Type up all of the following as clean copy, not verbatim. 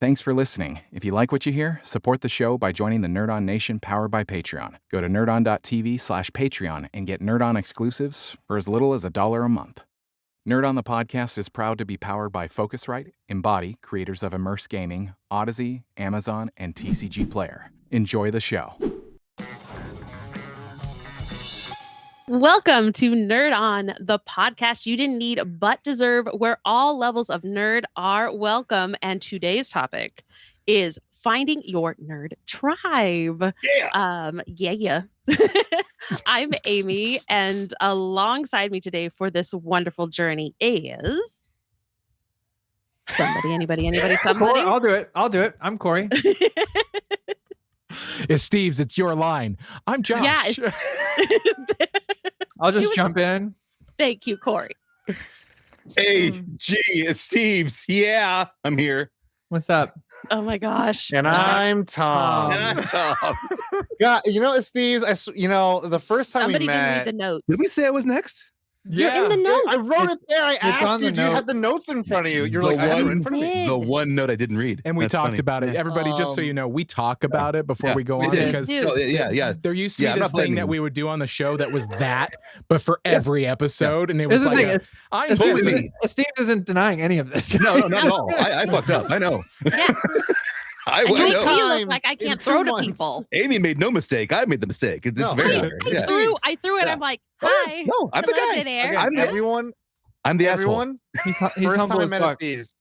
Thanks for listening. If you like what you hear, support the show by joining the Nerd On Nation powered by Patreon. Go to nerdon.tv/Patreon and get Nerd On exclusives for as little as $1 a month. Nerd On the Podcast is proud to be powered by Focusrite, Embody, creators of Immerse Gaming, Odyssey, Amazon, and TCG Player. Enjoy the show. Welcome to Nerd On, the podcast you didn't need but deserve, where all levels of nerd are welcome. And today's topic is finding your nerd tribe. Yeah. I'm Amy, and alongside me today for this wonderful journey is somebody, anybody, somebody. I'll do it. I'm Corey. It's Steve's. It's your line. I'm Josh. Yeah, I'll just jump in. Thank you, Corey. Hey, it's Steve's. Yeah, I'm here. What's up? Oh my gosh. And I'm Tom. And I'm Tom. Yeah, it's Steve's. The first time Somebody we didn't met. read the notes. Did we say I was next? You're in the notes. I wrote it there. I asked you. Do you have the notes in front of you? You're like, I have it in front of me. The one note I didn't read. And we That's talked funny. about it. Everybody, just so you know, we talk about it before we go on did. because there used to be this thing that we would do on the show that was that, but for every episode, and it was Here's like the thing. Steve isn't denying any of this. No, not at all. I fucked up. I know. Yeah. I And you make know. me look like I can't throw to people. Amy made no mistake. I made the mistake. It's very clear. I threw it. Yeah. I'm like, hi. No, I'm the Hello, guy. Dead Air. I'm the asshole. He's First humble time I as met at fuck. Steve's.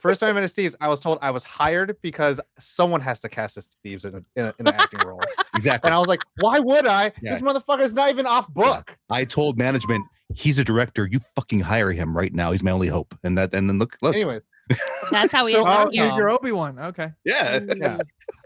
First time I met at Steve's, I was told I was hired because someone has to cast as Steve's in an acting role. Exactly. And I was like, why would I? Yeah. This motherfucker's not even off book. I told management, he's a director. You fucking hire him right now. He's my only hope. And then look. Anyways. That's how we So, ended up Here's here. your Obi-Wan. Okay. Yeah. Yeah.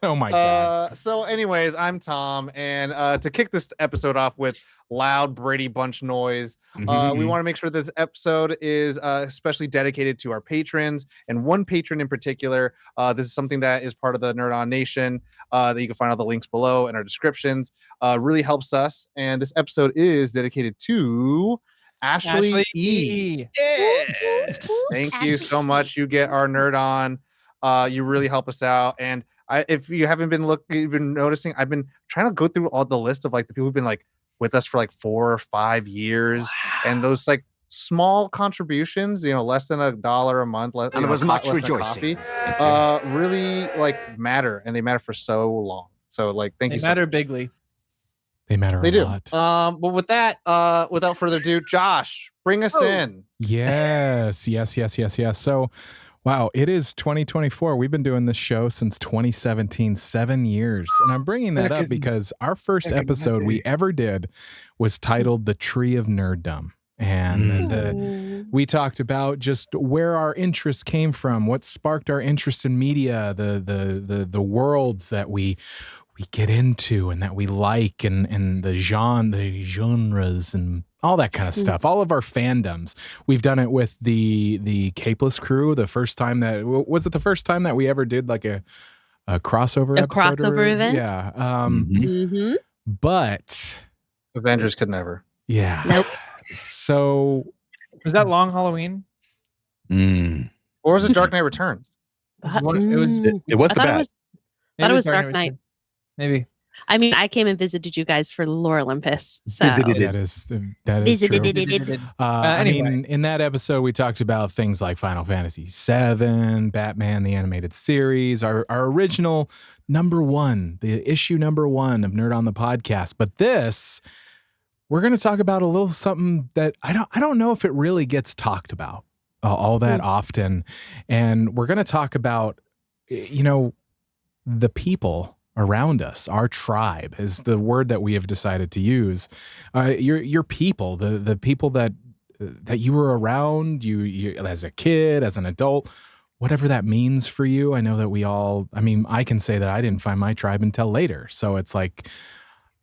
oh my god. So anyways, I'm Tom, and to kick this episode off with loud Brady Bunch noise, we want to make sure this episode is especially dedicated to our patrons, and one patron in particular. This is something that is part of the Nerd On Nation that you can find all the links below in our descriptions. Really helps us, and this episode is dedicated to Ashley E. Yeah. Thank you so much. You get our Nerd On. You really help us out. And if you haven't been noticing, I've been trying to go through all the list of like the people who've been like with us for like 4 or 5 years. Wow. And those like small contributions, less than $1 a month. And there was much rejoicing. Really like matter, and they matter for so long. So like, thank you. They matter bigly. They matter They a do. lot. But with that, without further ado, Josh, bring us in. Yes. So, wow, it is 2024. We've been doing this show since 2017, 7 years. And I'm bringing that up because our first episode we ever did was titled The Tree of Nerddom. And we talked about just where our interests came from, what sparked our interest in media, the worlds that we get into and that we like, and the genres and all that kind of stuff, all of our fandoms. We've done it with the Capeless crew. The first time that we ever did like a crossover episode? Crossover event? Yeah. But Avengers could never. Yeah. Nope. So Was that Long Halloween? Or was it Dark Knight Returns? It was the I bat. thought it was Dark Knight. Maybe. I mean, I came and visited you guys for Lore Olympus. So. Visited it. that is true. Visited. I Anyway. mean, in that episode, we talked about things like Final Fantasy VII, Batman, the animated series, our original the issue number 1 of Nerd on the Podcast. But this, we're going to talk about a little something that I don't know if it really gets talked about all that often. And we're going to talk about, the people around us. Our tribe is the word that we have decided to use. Your people, the people that you were around, you as a kid, as an adult, whatever that means for you. I know that I can say that I didn't find my tribe until later. So it's like,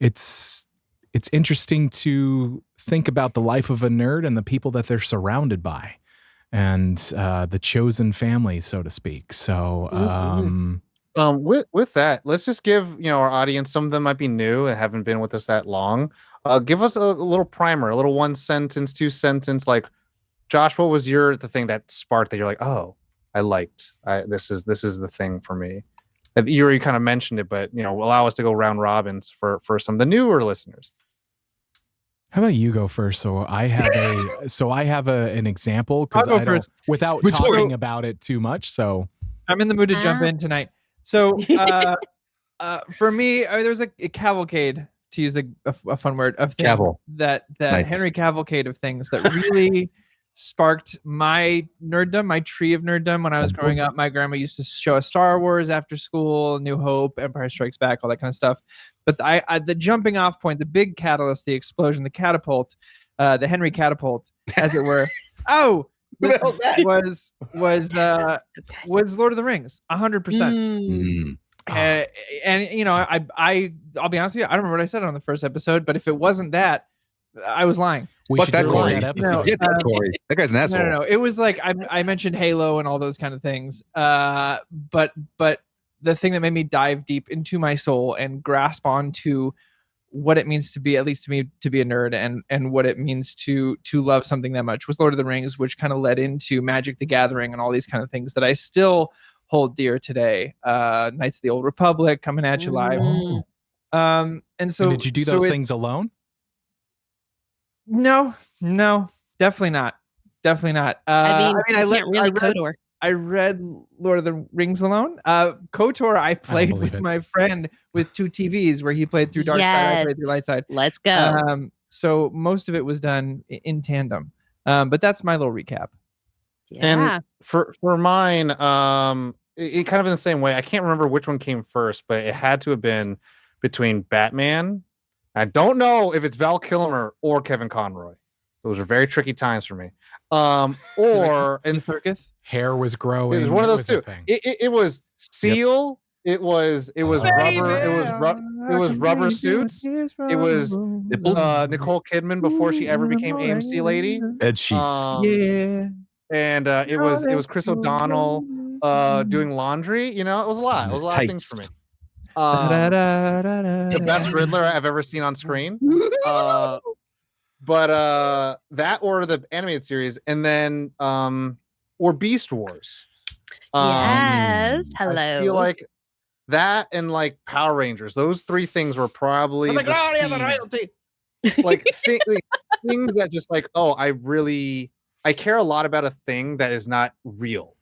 it's interesting to think about the life of a nerd and the people that they're surrounded by, and the chosen family, so to speak. So, with that, let's just give our audience, some of them might be new and haven't been with us that long. Give us a little primer, a little 1 sentence, 2 sentence. Like, Josh, what was the thing that sparked that you're like, oh, liked. This is the thing for me. You already kind of mentioned it, but allow us to go round robins for some of the newer listeners. How about you go first? So I have an example because I'll go I don't first. without talking about it too much. So I'm in the mood to jump in tonight. So for me, there's a cavalcade, to use a fun word, of things that Nice. Henry cavalcade of things that really sparked my nerddom, my tree of nerddom. When I was growing up, my grandma used to show us Star Wars after school, New Hope, Empire Strikes Back, all that kind of stuff. But the jumping off point, the big catalyst, the explosion, the catapult, the Henry catapult, as it were. Oh, this was Lord of the Rings, 100%. And I'll be honest with you, I don't remember what I said on the first episode, but if it wasn't that, I was lying. We should do that episode. Get that Corey. That guy's an asshole. No. It was like I mentioned Halo and all those kind of things. But the thing that made me dive deep into my soul and grasp onto what it means to be, at least to me, to be a nerd, and what it means to love something that much was Lord of the Rings, which kind of led into Magic the Gathering and all these kind of things that I still hold dear today. Knights of the Old Republic coming at you live. And did you do those things alone? No, definitely not. I read Lord of the Rings alone. KOTOR, I played with my friend with 2 TVs where he played through Dark Side, I played through Light Side. Let's go. So most of it was done in tandem. But that's my little recap. Yeah. And for mine, it kind of in the same way. I can't remember which one came first, but it had to have been between Batman. I don't know if it's Val Kilmer or Kevin Conroy. Those are very tricky times for me. Or in circus, hair was growing. It was one of those two. It was Seal. Yep. It was rubber. It was rubber suits. It was Nicole Kidman before she ever became AMC lady. Bed sheets. And it was Chris O'Donnell doing laundry. It was a lot. It was a lot of things for me. The best Riddler I've ever seen on screen. But that or the animated series, and then or Beast Wars. Yes. Hello. I feel like that and like Power Rangers. Those 3 things were probably things that just like, I care a lot about a thing that is not real.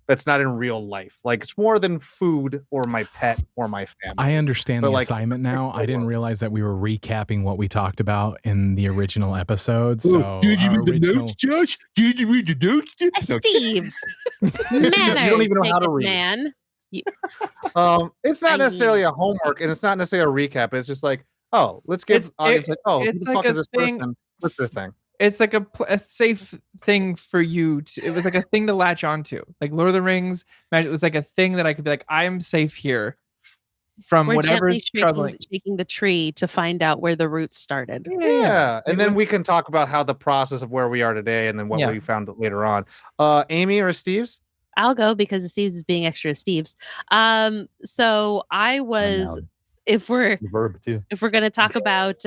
That's not in real life. Like, it's more than food or my pet or my family. I understand the assignment now. I didn't realize that we were recapping what we talked about in the original episode. So did you read the notes, Josh? Did you read the notes? Steve's manners. You don't even know how to read. Man. It's not necessarily a homework, and it's not necessarily a recap. It's just like, let's give audience who the fuck is this person? What's their thing? It's like a safe thing for you it was like a thing to latch onto. Like Lord of the Rings, it was like a thing that I could be like, I'm safe here from whatever troubling. Shaking the tree to find out where the roots started. Yeah. And then we can talk about how the process of where we are today and then what we found later on. Amy or Steve's? I'll go because Steve's is being extra Steve's. So I was, if we're going to talk about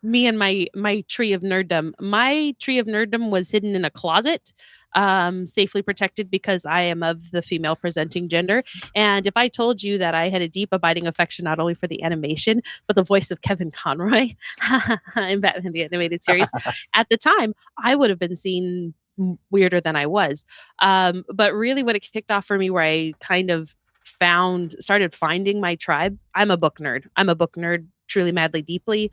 me and my tree of nerddom. My tree of nerddom was hidden in a closet, safely protected because I am of the female presenting gender. And if I told you that I had a deep abiding affection not only for the animation, but the voice of Kevin Conroy in Batman the Animated Series, at the time, I would have been seen weirder than I was. But really what it kicked off for me where I kind of started finding my tribe. I'm a book nerd, truly, madly, deeply.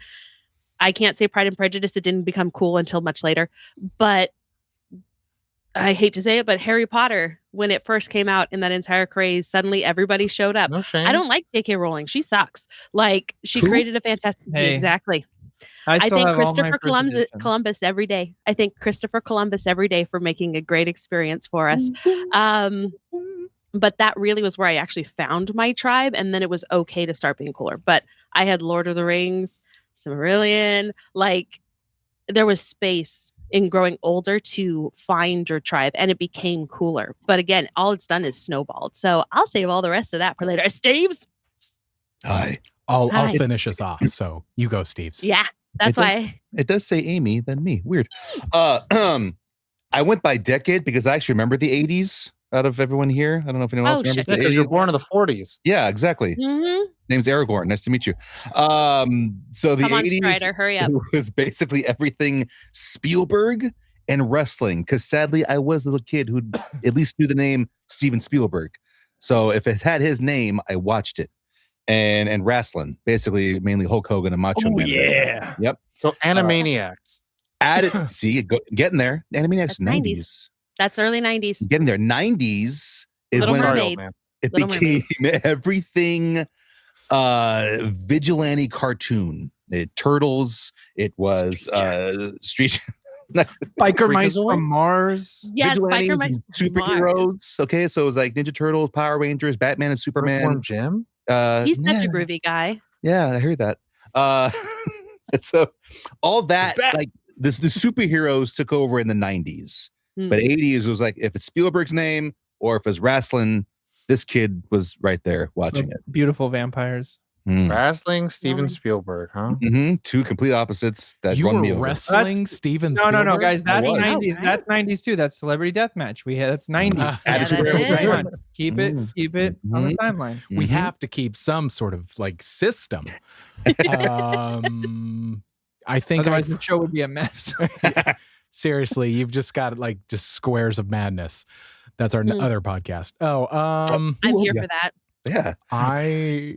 I can't say Pride and Prejudice. It didn't become cool until much later. But I hate to say it, but Harry Potter, when it first came out in that entire craze, suddenly everybody showed up. No shame. I don't like J.K. Rowling. She sucks. Like, she created a fantastic... Exactly. I think Christopher Columbus every day. I thank Christopher Columbus every day for making a great experience for us. But that really was where I actually found my tribe. And then it was okay to start being cooler. But I had Lord of the Rings, Silmarillion, like there was space in growing older to find your tribe and it became cooler. But again, all it's done is snowballed. So I'll save all the rest of that for later. Steve's? Hi. I'll finish us off. So you go, Steve's. Yeah, that's why. It does say Amy, then me. Weird. I went by decade because I actually remember the 80s. out of everyone here. I don't know if anyone else Oh, remembers shit. the Because you're 80s. born in the 40s. Yeah, exactly. Mhm. Name's Aragorn. Nice to meet you. So the Come on, 80s Strider, hurry up. was basically everything Spielberg and wrestling. Because sadly, I was a little kid who at least knew the name Steven Spielberg. So if it had his name, I watched it. And wrestling, basically mainly Hulk Hogan and Macho Man. yeah. Yep. So Animaniacs. Added, see, getting there. Animaniacs That's 90s. That's early 90s. Getting there. 90s is Little when Sorry, Mermaid. old man. it Little became Mermaid. everything vigilante cartoon. Turtles. It was street Biker Mice Freakazoid? from Mars. Yes, vigilantes Biker Mice and Mars. superheroes. Okay, so it was like Ninja Turtles, Power Rangers, Batman, and Superman. Earthworm Jim. He's such yeah, a groovy guy. yeah, I heard that. So all that, back. like the superheroes took over in the 90s. Hmm. But 80s was like, if it's Spielberg's name or if it's wrestling, this kid was right there watching it. Beautiful vampires. Wrestling, Steven Norman. Spielberg, huh? Two complete opposites that You run were me over. wrestling Steven No, Spielberg? guys. That's I was. 90s. Oh, That's 90s too. That's Celebrity Deathmatch. That's 90s. Yeah, Attitude that Era is. was Hang right. on. Keep it on the timeline. We Mhm. have to keep some sort of like system. I think Otherwise, the show would be a mess. seriously, you've just got like just squares of madness. That's our Hmm. other podcast. Oh, I'm here yeah. for that. Yeah. I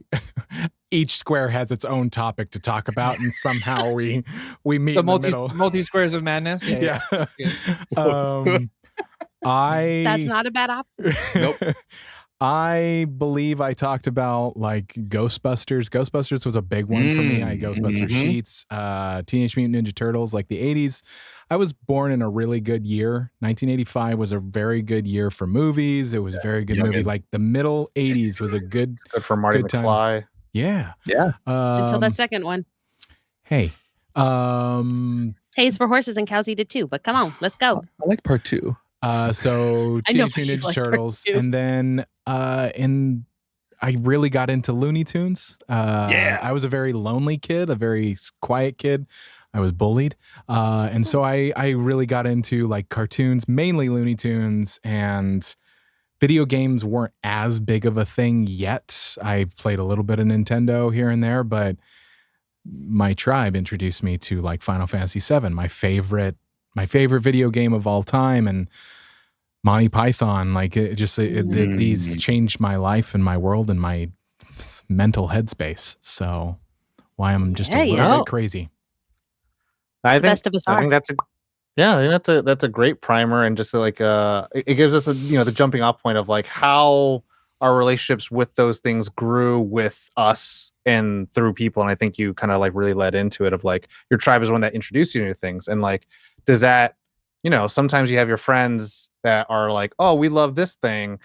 each square has its own topic to talk about, and somehow we meet The in the middle. multi squares of madness. Yeah. Yeah. That's not a bad option. Nope. I believe I talked about like Ghostbusters. Ghostbusters was a big one for me. I had Ghostbusters Mhm. sheets, Teenage Mutant Ninja Turtles, like the 80s. I was born in a really good year. 1985 was a very good year for movies. It was a very good Yeah, movie. man. Like the middle 80s was a good, Good for Marty Good time. McFly. yeah. Yeah. Until that second one. Hey, Pays for horses and cows eat it too. But come on, let's go. I like part 2. so I know, Teenage but you Mutant Ninja like her Turtles, too. and then I really got into Looney Tunes. I was a very lonely kid, a very quiet kid. I was bullied, and so I really got into like cartoons, mainly Looney Tunes, and video games weren't as big of a thing yet. I played a little bit of Nintendo here and there, but my tribe introduced me to like Final Fantasy VII, my favorite video game of all time, and Monty Python. Like these changed my life and my world and my mental headspace. So why I'm just a little bit crazy. I think best of us I are. think that's a great primer, and just like it gives us the jumping off point of like how our relationships with those things grew with us and through people. And I think you kind of like really led into it of like your tribe is one that introduced you to new things. And like, does that, sometimes you have your friends that are like, oh, we love this thing.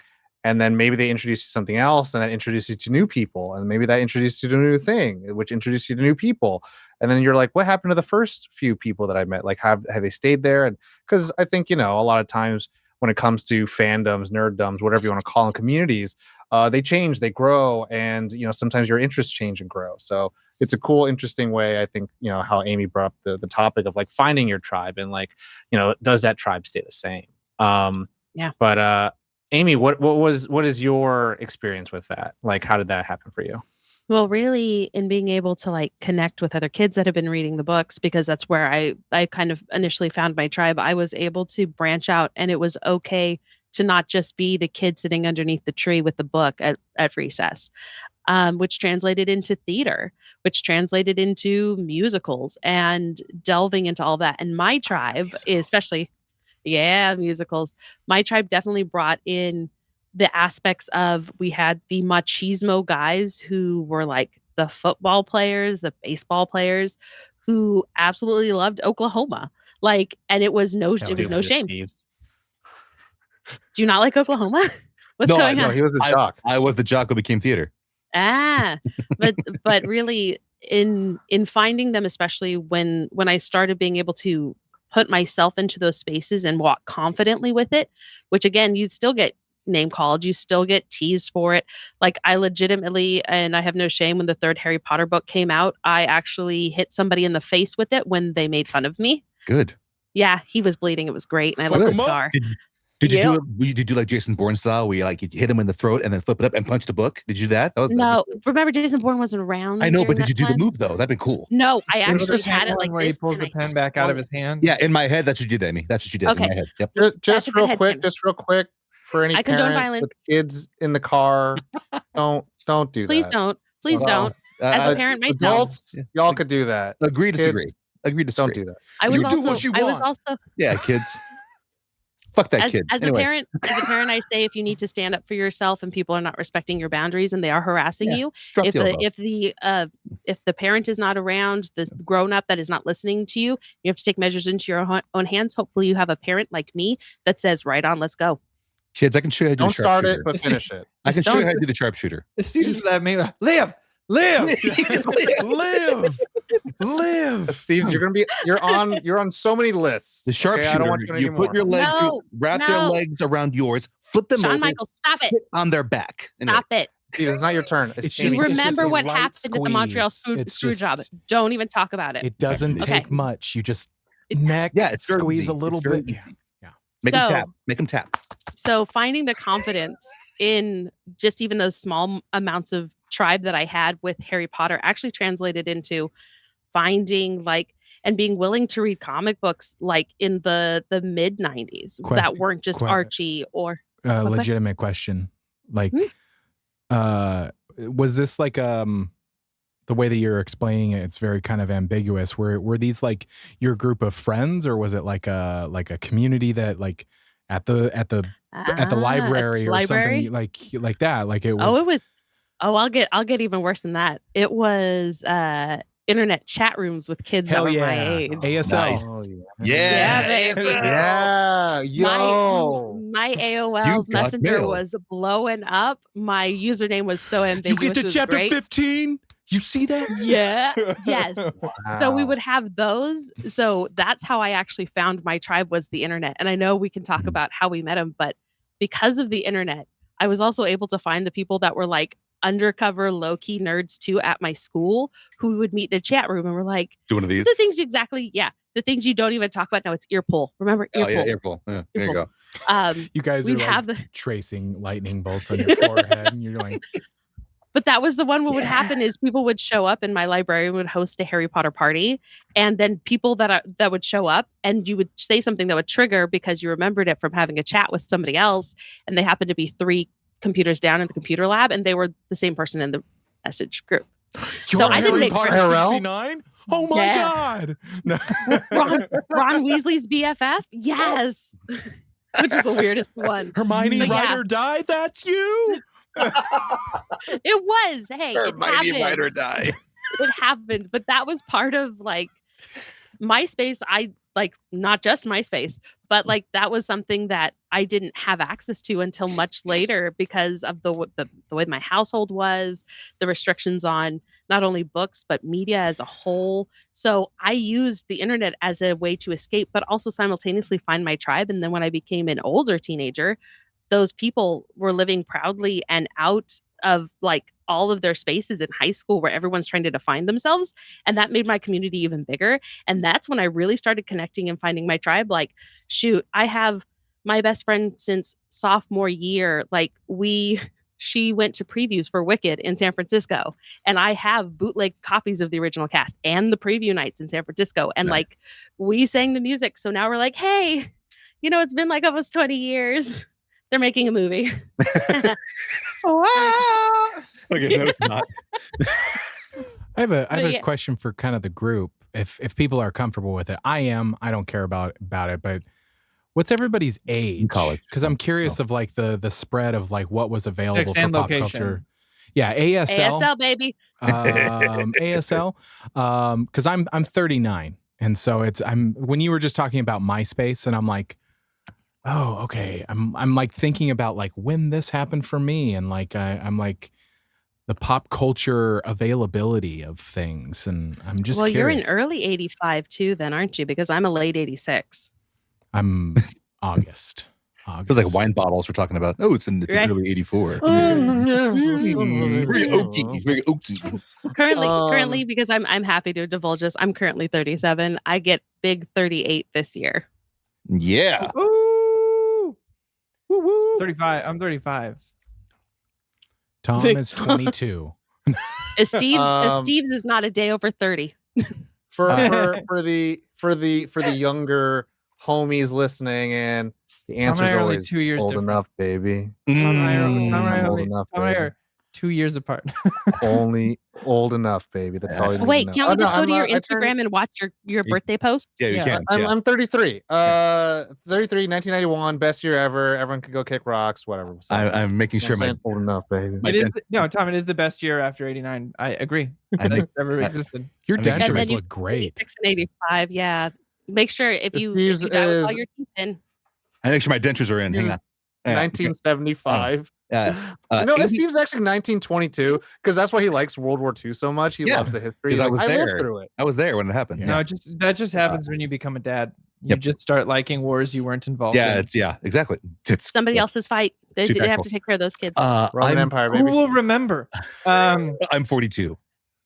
And then maybe they introduce you to something else, and that introduces you to new people. And maybe that introduced you to a new thing, which introduced you to new people. And then you're like, what happened to the first few people that I met? Like, have they stayed there? And because I think, a lot of times when it comes to fandoms, nerddoms, whatever you want to call them, communities, they change, they grow. And, sometimes your interests change and grow. So it's a cool, interesting way. I think, how Amy brought up the topic of like finding your tribe and like, does that tribe stay the same? Yeah. But, Amy, what is your experience with that? Like, how did that happen for you? Well, really, in being able to like connect with other kids that have been reading the books, because that's where I kind of initially found my tribe. I was able to branch out, and it was okay to not just be the kid sitting underneath the tree with the book at recess, which translated into theater, which translated into musicals, and delving into all that. And my tribe, especially, musicals. My tribe definitely brought in the aspects of, we had the machismo guys who were like the football players, the baseball players, who absolutely loved Oklahoma. Like, and it was no shame. Steve. Do you not like Oklahoma? What's going on? He was a jock. I was the jock who became theater. But really in finding them, especially when I started being able to put myself into those spaces and walk confidently with it, which again, you'd still get name called, you still get teased for it. Like, I legitimately, and I have no shame, when the third Harry Potter book came out, I actually hit somebody in the face with it when they made fun of me. Good. Yeah, he was bleeding. It was great. And I left a scar. Did you Yep. did you do like Jason Bourne style, where you hit him in the throat and then flip it up and punch the book? Did you do that? No, remember Jason Bourne wasn't around. I know, but during did you that do the time? move though? That'd been cool. No, I Remember the actually had it second like one where he this. pulls and the I pen back out of swung his hand. Yeah, in my head, that's what you did, Amy. That's what you did in Okay. my head. Yep. Just a good real head quick, canon. for any I condone parent violence. with kids in the car, don't do Please that. don't. Please Well, don't. As a Uh, parent myself, Adults, y'all could do that. agree, Kids, disagree. Agree, disagree. Don't do that. I was You do also, what you I was want. also Yeah, kids. Fuck that kid. as Anyway. a parent, I say if you need to stand up for yourself and people are not respecting your boundaries and they are harassing Yeah, you, drop if the elbow. if the parent is not around, the grown up that is not listening to you, you have to take measures into your own hands. Hopefully, you have a parent like me that says, "Right on, let's go." Kids, I can show you how to do Don't the start it, sharpshooter. but finish it. I can show you Don't- how to do the sharpshooter. As soon as that made live. Live. Steve, you're on so many lists. The okay? I don't sharpshooter, want you to you do put more. your legs, No, wrap their no. legs around yours, flip them Shawn over, Michaels, stop it! sit on their back. Anyway, Stop it! Steve, it's not your turn. It's Amy. just- You it's remember a what light happened at the Montreal squeeze. screw job? It's just- Don't even talk about it. It doesn't Okay. take much. You just neck, Yeah, it's very squeeze easy. a little It's very bit. easy. Yeah. Make them So- tap. Make them tap. So finding the confidence in just even those small amounts of tribe that I had with Harry Potter actually translated into finding and being willing to read comic books like in the mid 90s that Question- weren't just que- Archie or Okay. Legitimate question. Like, was this like the way that you're explaining it? It's very kind of ambiguous. Were these like your group of friends, or was it like a community that like at the library or something like that? Like it was. I'll get even worse than that. It was internet chat rooms with kids Hell that were my yeah. age. ASL. Nice. Oh, Yeah, baby. Yeah, yo. My You AOL got Messenger mail. was blowing up. My username was so ambiguous. You get it to was chapter great. 15. You see that? Yeah. Yes. So we Wow. would have those. So that's how I actually found my tribe, was the internet. And I know we can talk about how we met them, but because of the internet, I was also able to find the people that were like undercover low-key nerds too at my school, who we would meet in a chat room and we're like, Do one of these. the things the things you don't even talk about. No, it's ear pull. Remember ear Oh, yeah, pull. ear pull. Yeah, there you Ear go. You guys We'd are have like the tracing lightning bolts on your forehead, and you're like, But that was the one. What would happen is people would show up, and my librarian would host a Harry Potter party, and then people that would show up, and you would say something that would trigger because you remembered it from having a chat with somebody else, and they happened to be 3 computers down in the computer lab, and they were the same person in the message group. "You're I didn't Harry make Potter IRL? 69? Oh my Yeah. god!" No. Ron Weasley's BFF, yes, which is the weirdest one. Hermione But yeah. Ryder died. That's you. It was. Hey, it happened. die. It happened, but that was part of like MySpace. I like not just MySpace, but like that was something that I didn't have access to until much later because of the way my household was, the restrictions on not only books but media as a whole. So I used the internet as a way to escape, but also simultaneously find my tribe. And then when I became an older teenager, those people were living proudly and out of like all of their spaces in high school where everyone's trying to define themselves. And that made my community even bigger. And that's when I really started connecting and finding my tribe. Like, shoot, I have my best friend since sophomore year. Like she went to previews for Wicked in San Francisco. And I have bootleg copies of the original cast and the preview nights in San Francisco. And Nice. like we sang the music. So now we're like, hey, it's been like almost 20 years. They're making a movie. Okay, no, it's not. I have a But yeah. question for kind of the group. If people are comfortable with it, I am. I don't care about it. But what's everybody's age? college. Because I'm curious of like the spread of like what was available Sex for and pop location. culture. Yeah, ASL. ASL, baby. ASL. Because I'm 39, and so when you were just talking about MySpace, and I'm like, oh, okay. I'm like thinking about like when this happened for me, and like I'm like the pop culture availability of things, and I'm just Well, curious. you're in early 85 too, then, aren't you? Because I'm a late 86. I'm August. Feels like wine bottles we're talking about. Oh, it's in Right. early 84. Very oaky. Very oaky. Currently, because I'm happy to divulge this, I'm currently 37. I get big 38 this year. Yeah. Ooh. Woo woo. 35. I'm 35. Tom is 22. Steve's is not a day over 30. For the younger homies listening, and the answer is only always 2 years old different. enough, baby. Tom and I are- Mm. Tom and I I'm are old only- enough, Tom and I baby. are 2 years apart. Only old enough, baby. That's all you need Wait, to know. can't we just go to your I turned- Instagram and watch your birthday posts? Yeah, you Yeah. can. I'm 33. 33, 1991, best year ever. Everyone could go kick rocks, whatever. So, I'm making you know sure what I'm my saying? Old enough, baby. My It is dent- Tom. It is the best year after '89. I agree. I make, Never I- existed. Your I mean, And then dentures you look great. 86 and 85. Yeah. Make sure if The you Steve's die with all is- your teeth in. I make sure my dentures are in. Hang on. Yeah. 1975. Uh, No, 80 Steve's actually 1922 because that's why he likes World War II so much. He Yeah, loves the history. 'cause I was lived there. through it. I was there when it happened. Yeah. No, that just happens when you become a dad. You Yep. just start liking wars you weren't involved Yeah, in. exactly. It's Somebody else's fight. They Too have tactful. to take care of those kids. Roman Empire, Who baby. will remember? I'm 42.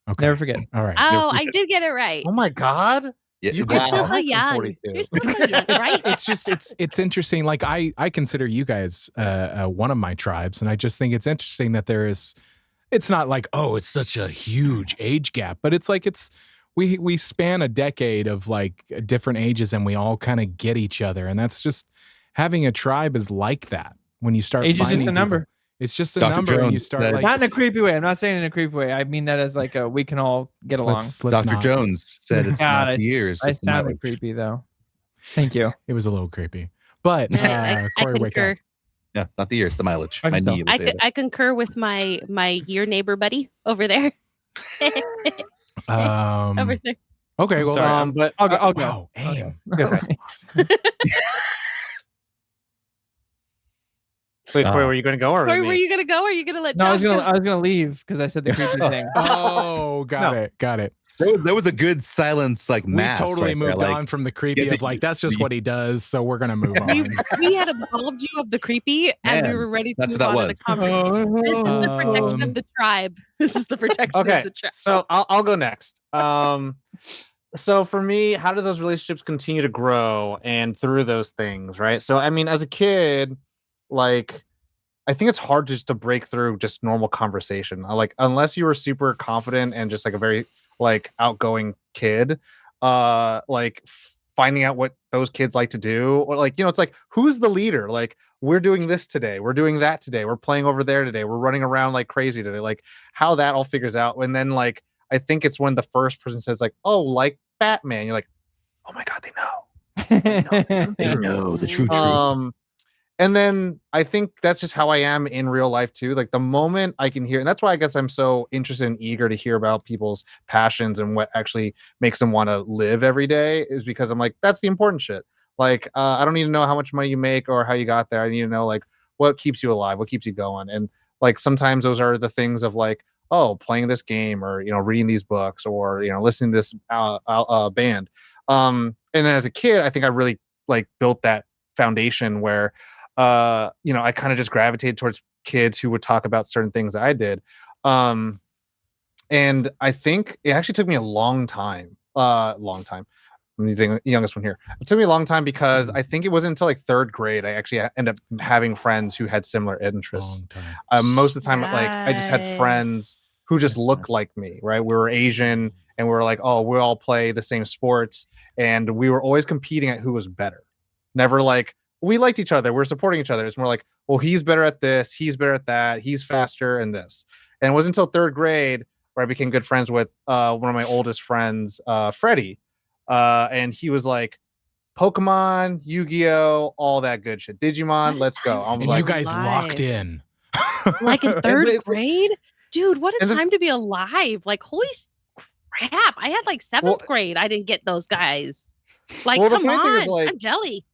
Okay. Never forget. All right. Oh, I did get it right. Oh my God. Yeah, You You're Wow. still so I'm young. 42. You're still so young, right? It's just it's interesting. Like I consider you guys one of my tribes, and I just think it's interesting that it's not like, oh, it's such a huge age gap, but it's like we span a decade of like different ages, and we all kind of get each other, and that's just having a tribe is like that. When you start Age is finding just a people. number. It's just a Dr. number, and you Jones start said- like Not in a creepy way. I'm not saying in a creepy way. I mean that as like we can all get along. let's Dr. not. Jones said it's God, not the years. I it's the sounded mileage. creepy though. Thank you. It was a little creepy, but I Corey, wake concur. up. Yeah, not the years, the mileage. I My can knee. tell. I concur with my year neighbor buddy over there. Over there. Okay, I'm well, sorry. But I'll go. wow, aim. wait, Corey, were you going to go or Corey, me? were you gonna go? Or are you gonna let No, I was Josh gonna leave because I said the creepy thing. Oh, got it. There was a good silence, like We mass. totally right there, moved like, on from the creepy yeah, of like that's just what he does, so we're gonna move we, on. we had absolved you of the creepy, and we Man, were ready to that's move what that on to the was. conversation. This is the protection of the tribe. This is the protection Okay, of the tribe. so I'll go next. So for me, how do those relationships continue to grow and through those things, right? So I mean, as a kid, like I think it's hard just to break through just normal conversation. Like unless you were super confident and just like a very like outgoing kid, like finding out what those kids like to do, or like, you know, it's like who's the leader? Like we're doing this today, we're doing that today, we're playing over there today, we're running around like crazy today. Like how that all figures out, and then like I think it's when the first person says like, oh, like Batman, you're like, oh my God, they know. They know the true truth. And then I think that's just how I am in real life too. Like the moment I can hear, and that's why I guess I'm so interested and eager to hear about people's passions and what actually makes them want to live every day, is because I'm like, that's the important shit. Like, I don't need to know how much money you make or how you got there. I need to know like what keeps you alive, what keeps you going. And like sometimes those are the things of like, oh, playing this game, or you know, reading these books, or you know, listening to this band. And as a kid, I think I really like built that foundation where you know, I kind of just gravitated towards kids who would talk about certain things I did. And I think it actually took me a long time. I'm the youngest one here. It took me a long time because I think it wasn't until like third grade I actually ended up having friends who had similar interests. Long time. Most of the time, like I just had friends who just looked like me, right? We were Asian, and we were like, oh, we all play the same sports, and we were always competing at who was better. Never like we liked each other, we're supporting each other. It's more like, well, he's better at this, he's better at that, he's faster and this. And it wasn't until third grade where I became good friends with one of my oldest friends, Freddie. And he was like, Pokemon, Yu-Gi-Oh, all that good shit. Digimon, let's go. I was And like, you guys Alive. locked in. Like in third grade? Dude, what a And the- time to be alive. Like, holy crap. I had like seventh grade. I didn't get those guys. Like, Well, the come funny thing on. is, like, I'm jelly.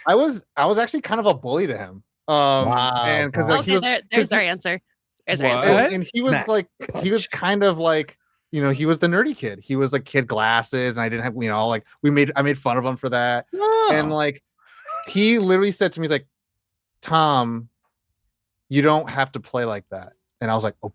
I was actually kind of a bully to him. And because like, he Okay, was, there's our answer. There's our What? answer. and he was Snack. like, he was kind of like, you know, he was the nerdy kid. He was like kid glasses, and I didn't have, you know, like I made fun of him for that. And like he literally said to me, he's like, Tom, you don't have to play like that. And I was like, oh,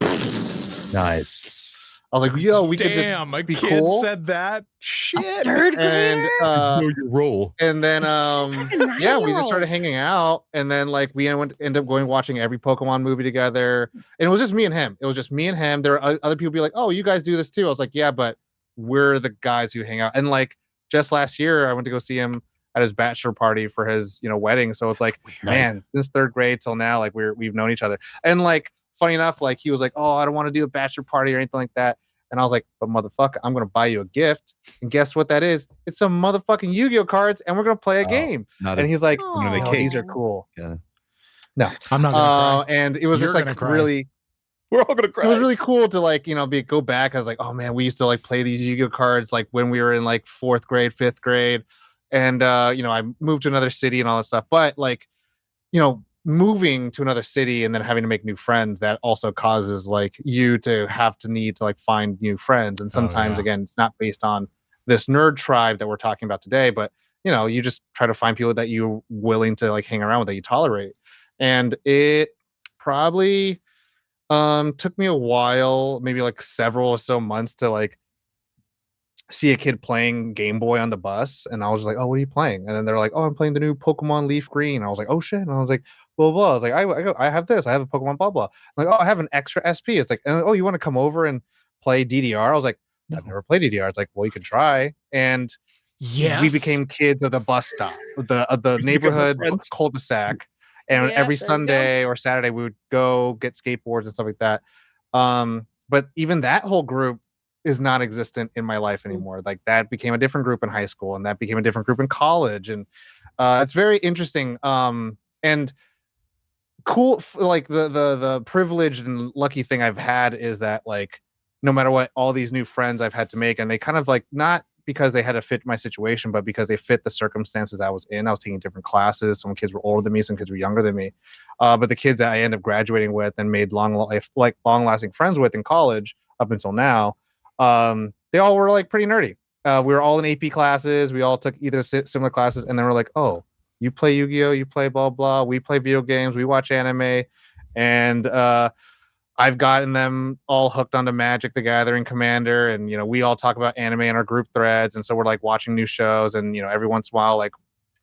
Nice. I was like, yo, we could Damn, a just be kid cool. said that. Shit. Third And grader? Know your role. and then Fucking yeah, we just 9-year-old. started hanging out, and then like we ended up going watching every Pokemon movie together, and it was just me and him. It was just me and him. There are other people be like, oh, you guys do this too. I was like, yeah, but we're the guys who hang out. And like just last year, I went to go see him at his bachelor party for his wedding. So it's like, man, since third grade till now, like we've known each other. And like funny enough, like he was like, oh, I don't want to do a bachelor party or anything like that. And I was like, but motherfucker, I'm going to buy you a gift. And guess what that is? It's some motherfucking Yu-Gi-Oh cards, and we're going to play a game. And he's like, a these are cool. Yeah. No. I'm not gonna cry. And it was You're just gonna like cry. really, We're all gonna cry. it was really cool to like, go back. I was like, oh man, we used to like play these Yu-Gi-Oh cards like when we were in like 4th grade, 5th grade. And, I moved to another city and all that stuff. But like, moving to another city and then having to make new friends, that also causes like you to have to need to like find new friends. And sometimes again, it's not based on this nerd tribe that we're talking about today, but you just try to find people that you're willing to like hang around with, that you tolerate. And it probably took me a while, maybe like several or so months, to like see a kid playing Game Boy on the bus, and I was like, oh, what are you playing? And then they're like, oh, I'm playing the new Pokemon Leaf Green. I was like, oh shit. And I was like, blah blah. I was like, I have this. I have a Pokemon blah blah. I'm like, oh, I have an extra SP. It's like, oh, you want to come over and play DDR? I was like, I've never played DDR. It's like, well, you can try. And we became kids of the bus stop, the neighborhood cul-de-sac. And every Sunday or Saturday, we would go get skateboards and stuff like that. But even that whole group is non-existent in my life anymore. Like that became a different group in high school, and that became a different group in college. And it's very interesting. And cool. Like the privileged and lucky thing I've had is that like, no matter what, all these new friends I've had to make, and they kind of like, not because they had to fit my situation, but because they fit the circumstances I was in. I was taking different classes. Some kids were older than me, some kids were younger than me. But the kids that I ended up graduating with and made long-lasting friends with in college up until now, they all were like pretty nerdy. We were all in AP classes. We all took either similar classes, and then we're like, oh, you play Yu-Gi-Oh, you play blah blah. We play video games. We watch anime, and I've gotten them all hooked onto Magic the Gathering, Commander, and we all talk about anime in our group threads, and so we're like watching new shows, and every once in a while, like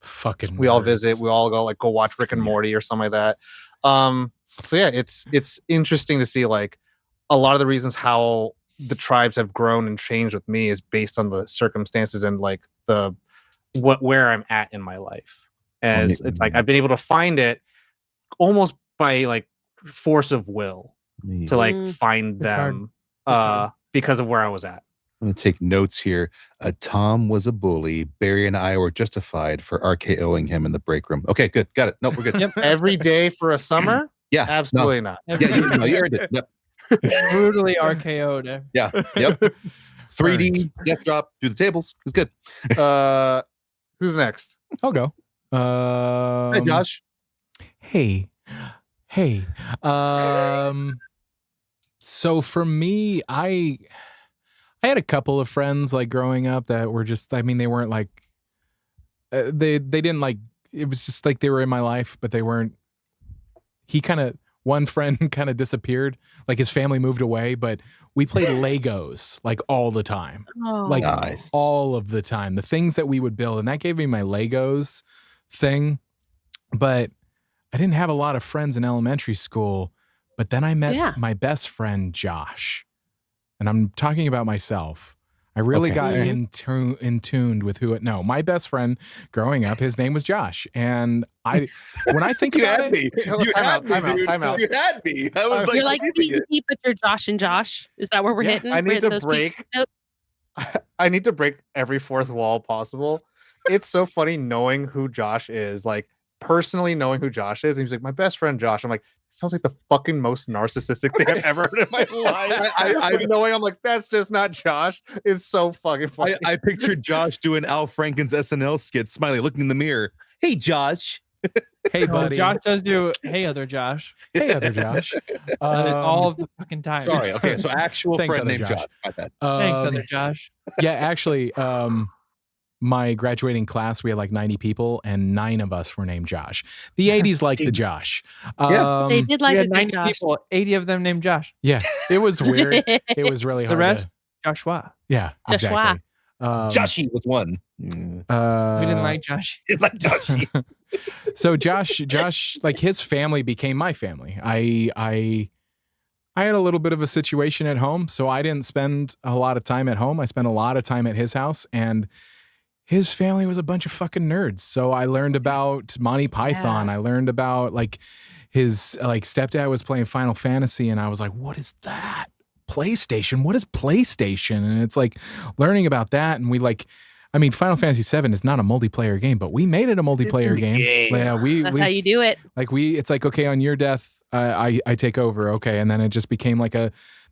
fucking we all visit, we all go watch Rick and Morty or something like that. So yeah, it's interesting to see like a lot of the reasons how the tribes have grown and changed with me is based on the circumstances and like where I'm at in my life. And it's like I've been able to find it almost by like force of will to like find them because of where I was at. I'm going to take notes here. Tom was a bully. Barry and I were justified for RKOing him in the break room. Okay, good. Got it. Nope, we're good. Yep. Every day for a summer? Yeah. Absolutely not. Yeah, you earned it. Yep. Brutally RKO'd. Yeah. Yep. 3D death drop through the tables. It was good. Who's next? I'll go. Hi, Josh. Hey. So for me, I had a couple of friends like growing up that were just, I mean, they weren't like, they didn't like, it was just like they were in my life, but they weren't, one friend kind of disappeared, like his family moved away, but we played Legos like all the time, like Nice. all of the time, the things that we would build. And that gave me my Legos thing, but I didn't have a lot of friends in elementary school. But then I met my best friend, Josh, and I'm talking about myself. I really got in tuned with my best friend growing up, his name was Josh. And when I think about it, Time out. You had me. I was You're like PvP, but you're Josh and Josh. Is that where we're hitting? I need We're to break. I need to break every fourth wall possible. It's so funny knowing who Josh is, like personally knowing who Josh is. And he's like, my best friend Josh. I'm like, sounds like the fucking most narcissistic thing I've ever heard in my life. I'm like, that's just not Josh. It's so fucking funny. I pictured Josh doing Al Franken's SNL skit, smiling, looking in the mirror. Hey, Josh. Hey, buddy. Josh does do, hey, other Josh. Hey, other Josh. All of the fucking time. Sorry. Okay. So actual Thanks, friend named Josh. Josh. My bad. Thanks, other Josh. Yeah, actually, my graduating class, we had like 90 people, and 9 of us were named Josh. The 80s liked the Josh. They did We like had a 90 good Josh. people, 80 of them named Josh. Yeah, it was weird. It was really The hard. rest, Joshua. Yeah, Joshua. exactly. Joshy was one. We didn't like Josh. Like Joshy. So Josh, like his family became my family. I had a little bit of a situation at home, so I didn't spend a lot of time at home. I spent a lot of time at his house, and his family was a bunch of fucking nerds. So I learned about Monty Python. Yeah. I learned about like his like stepdad was playing Final Fantasy, and I was like, what is that? PlayStation? What is PlayStation? And it's like learning about that. And we like, I mean, Final Fantasy VII is not a multiplayer game, but we made it a multiplayer game. Yeah, That's how you do it. like it's like, okay, on your death, I take over. Okay. And then it just became like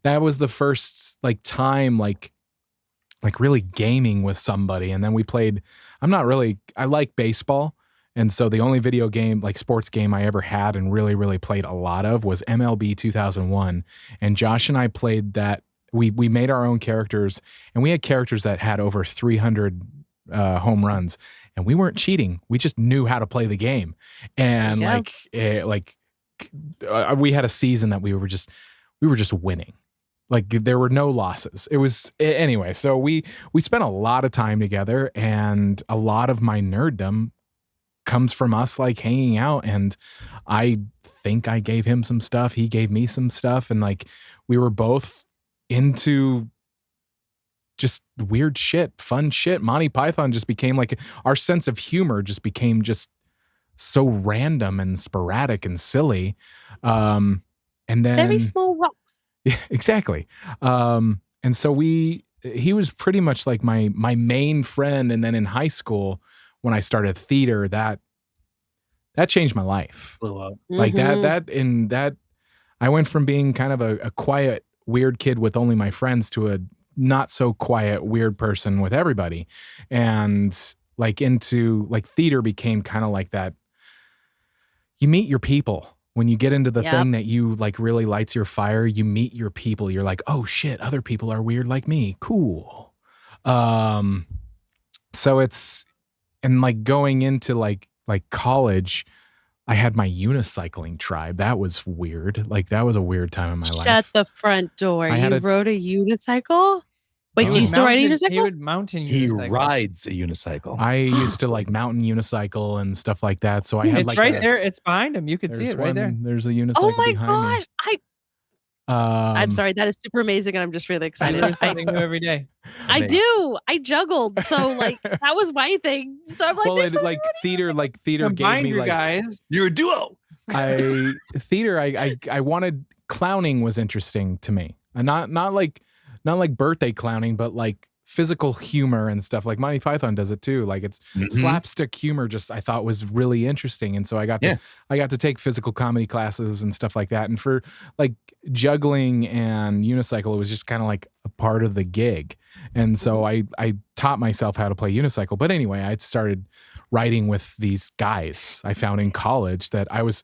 that was the first like time, like really gaming with somebody. And then we played, I like baseball. And so the only video game, like sports game I ever had and really, really played a lot of was MLB 2001. And Josh and I played that. We made our own characters, and we had characters that had over 300 home runs, and we weren't cheating. We just knew how to play the game. And we had a season that we were just winning. Like there were no losses. It was anyway. So we spent a lot of time together, and a lot of my nerddom comes from us like hanging out. And I think I gave him some stuff. He gave me some stuff, and like we were both into just weird shit, fun shit. Monty Python just became like our sense of humor just became just so random and sporadic and silly. And then Very small rocks. Yeah, exactly. And so he was pretty much like my main friend. And then in high school, when I started theater, that changed my life. Blew up. Like Mhm. that I went from being kind of a quiet, weird kid with only my friends to a not so quiet, weird person with everybody. And like into like theater became kind of like that. You meet your people. When you get into the Yep. thing that you like really lights your fire, you meet your people. You're like, oh shit, other people are weird like me. Cool. So it's, and like going into like college, I had my unicycling tribe. That was weird. Like that was a weird time in my Shut life. the front door. I had You rode a unicycle? Wait, do you still ride a He unicycle? would mountain He unicycle. rides a unicycle. I used to like mountain unicycle and stuff like that. So I had It's like right there. It's behind him. You can see there's it right there. There's a unicycle Oh my behind gosh. me. I'm Um, sorry. That is super amazing. And I'm just really I excited. learn something new every day. I do. I juggled. So like that was my thing. So I'm like, well, there's it, like theater gave Combine me you like guys. You're a duo. I wanted clowning was interesting to me. And not like birthday clowning, but like physical humor and stuff. Like Monty Python does it too. Like it's slapstick humor just I thought was really interesting. And so I got to take physical comedy classes and stuff like that. And for like juggling and unicycle, it was just kind of like a part of the gig. And so I taught myself how to play unicycle. But anyway, I started riding with these guys I found in college that I was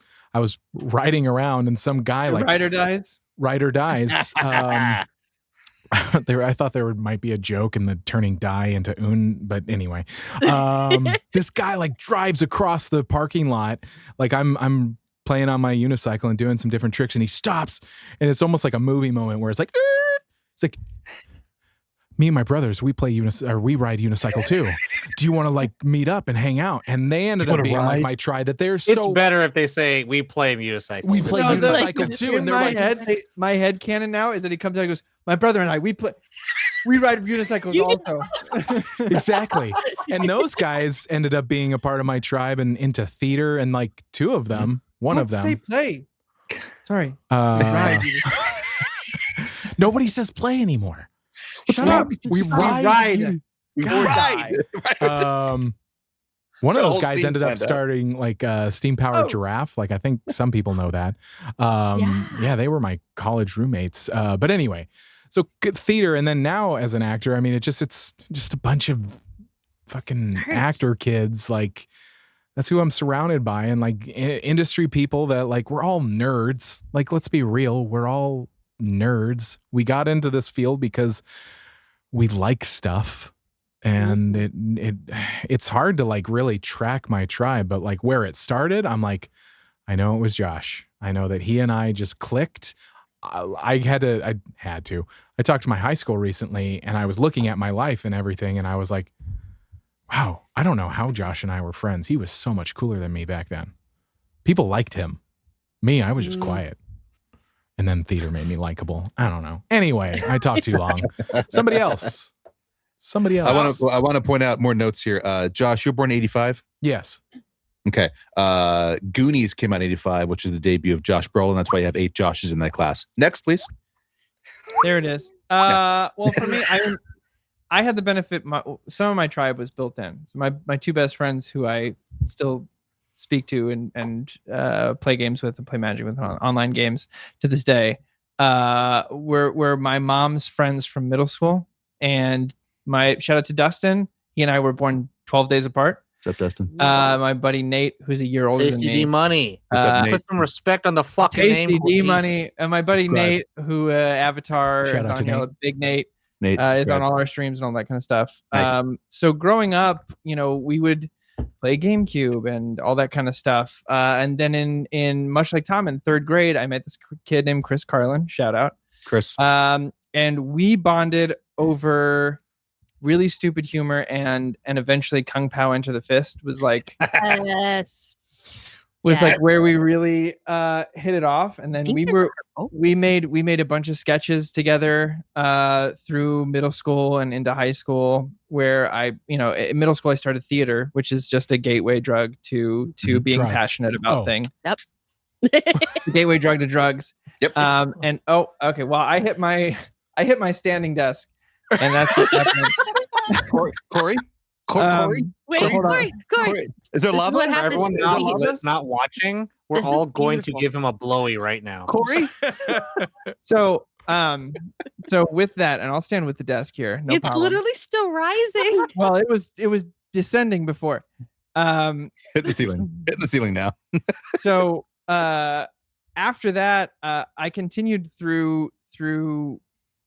riding around, and some guy like Ride or dies. ride or dies. I thought there might be a joke in the turning die into un, but anyway, this guy like drives across the parking lot. Like I'm playing on my unicycle and doing some different tricks, and he stops, and it's almost like a movie moment where it's like, it's like, me and my brothers, we ride unicycle too. Do you want to like meet up and hang out? And they ended up being like my tribe. That they're It's so better if they say we play unicycle. we play No, unicycle too, and they're my like, my head canon now is that he comes out and goes, my brother and I, we ride unicycles also. exactly. And those guys ended up being a part of my tribe and into theater, and like two of them, one Don't of them. say play. Sorry. Uh, Ride. nobody says play anymore. Shut up. We Stop. ride. Ride. you- Or Ride. Um, one of The those whole guys scene ended up planned out. starting like a steam powered Oh. giraffe. Like I think some people know that. Yeah, they were my college roommates. But anyway, so good theater, and then now as an actor, I mean, it's just a bunch of fucking Nerds. actor kids. Like that's who I'm surrounded by, and like industry people that like we're all nerds. Like let's be real, we're all nerds. We got into this field because we like stuff. and it's hard to like really track my tribe, but like where it started, I'm like, I know it was Josh. I know that he and I just clicked. I talked to my high school recently, and I was looking at my life and everything, and I was like, wow, I don't know how Josh and I were friends. He was so much cooler than me back then. People liked him. Me, I was just quiet. And then theater made me likable. I don't know. Anyway, I talked too long. Somebody else. I want to point out more notes here. Josh, you were born in 85? Yes. Okay. Goonies came out in 85, which is the debut of Josh Brolin. That's why you have 8 Joshes in that class. Next, please. There it is. Well, for me, I had the benefit. Some of my tribe was built in. So my 2 best friends, who I still speak to and play games with and play Magic with on online games to this day, were my mom's friends from middle school. And my shout out to Dustin. He and I were born 12 days apart. What's up, Dustin? My buddy Nate, who's a year older than me. Tasty Money. What's up, Nate? Put some respect on the fucking name. Tasty D Money, and my buddy Subscribe. Nate, who Avatar Shout is out to on, you know, Nate. Big Nate, Nate is subscribe. on all our streams and all that kind of stuff. Nice. So growing up, you know, we would play GameCube and all that kind of stuff. And then in much like Tom, in 3rd grade, I met this kid named Chris Carlin. Shout out, Chris. and we bonded over really stupid humor, and eventually Kung Pao Enter the Fist was like Yes. like where we really hit it off. And then we made a bunch of sketches together through middle school and into high school, where in middle school I started theater, which is just a gateway drug to being Drugs. passionate about things. Yep. Gateway drug to drugs. Yep. And okay, well, I hit my standing desk, and that's what happened. Corey? Wait, Hold on. Corey. Is there This is lava? what For happened. everyone Is there lava? not watching, we're This is all going beautiful. to give him a blowy right now. Corey? So with that, and I'll stand with the desk here. No It's problem. literally still rising. Well, it was descending before. Hit the ceiling. Hit the ceiling now. So after that, I continued through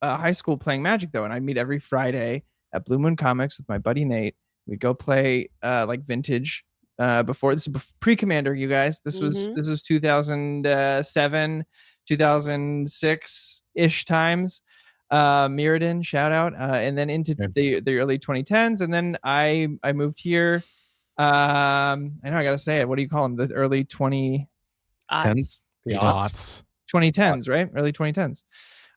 high school playing Magic, though, and I'd meet every Friday at Blue Moon Comics with my buddy Nate. We'd go play like vintage. Before this is pre-Commander, you guys. This was 2007, 2006 ish times. Mirrodin, shout out, and then into the early 2010s, and then I moved here. I know I gotta say it. What do you call them? The early 2010s, right? Early 2010s.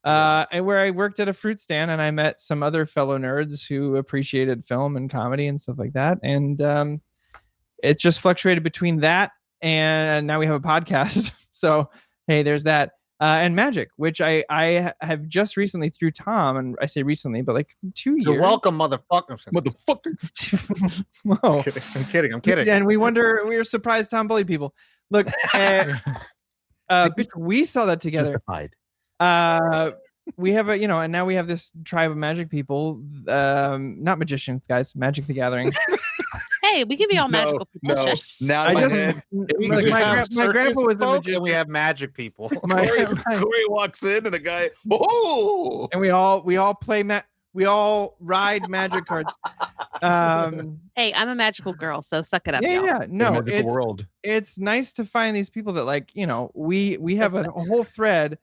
And where I worked at a fruit stand, and I met some other fellow nerds who appreciated film and comedy and stuff like that. And it's just fluctuated between that, and now we have a podcast. So hey, there's that. And Magic, which I have just recently through Tom, and I say recently, but like 2 years. You're welcome, motherfucker. Whoa. I'm kidding. And we were surprised Tom bullied people. Look, we saw that together. Justified. We have and now we have this tribe of magic people, not magicians, guys, Magic the Gathering. Hey, we can be all magical people. No. Shush. Now I my just- head. Like, my grandpa was the folk, magician. and we have magic people. Corey walks in and the guy, oh, And we all play we all ride magic cards. Hey, I'm a magical girl, so suck it up. Yeah, y'all. yeah. No, magical world. it's nice to find these people that, like, we have a whole thread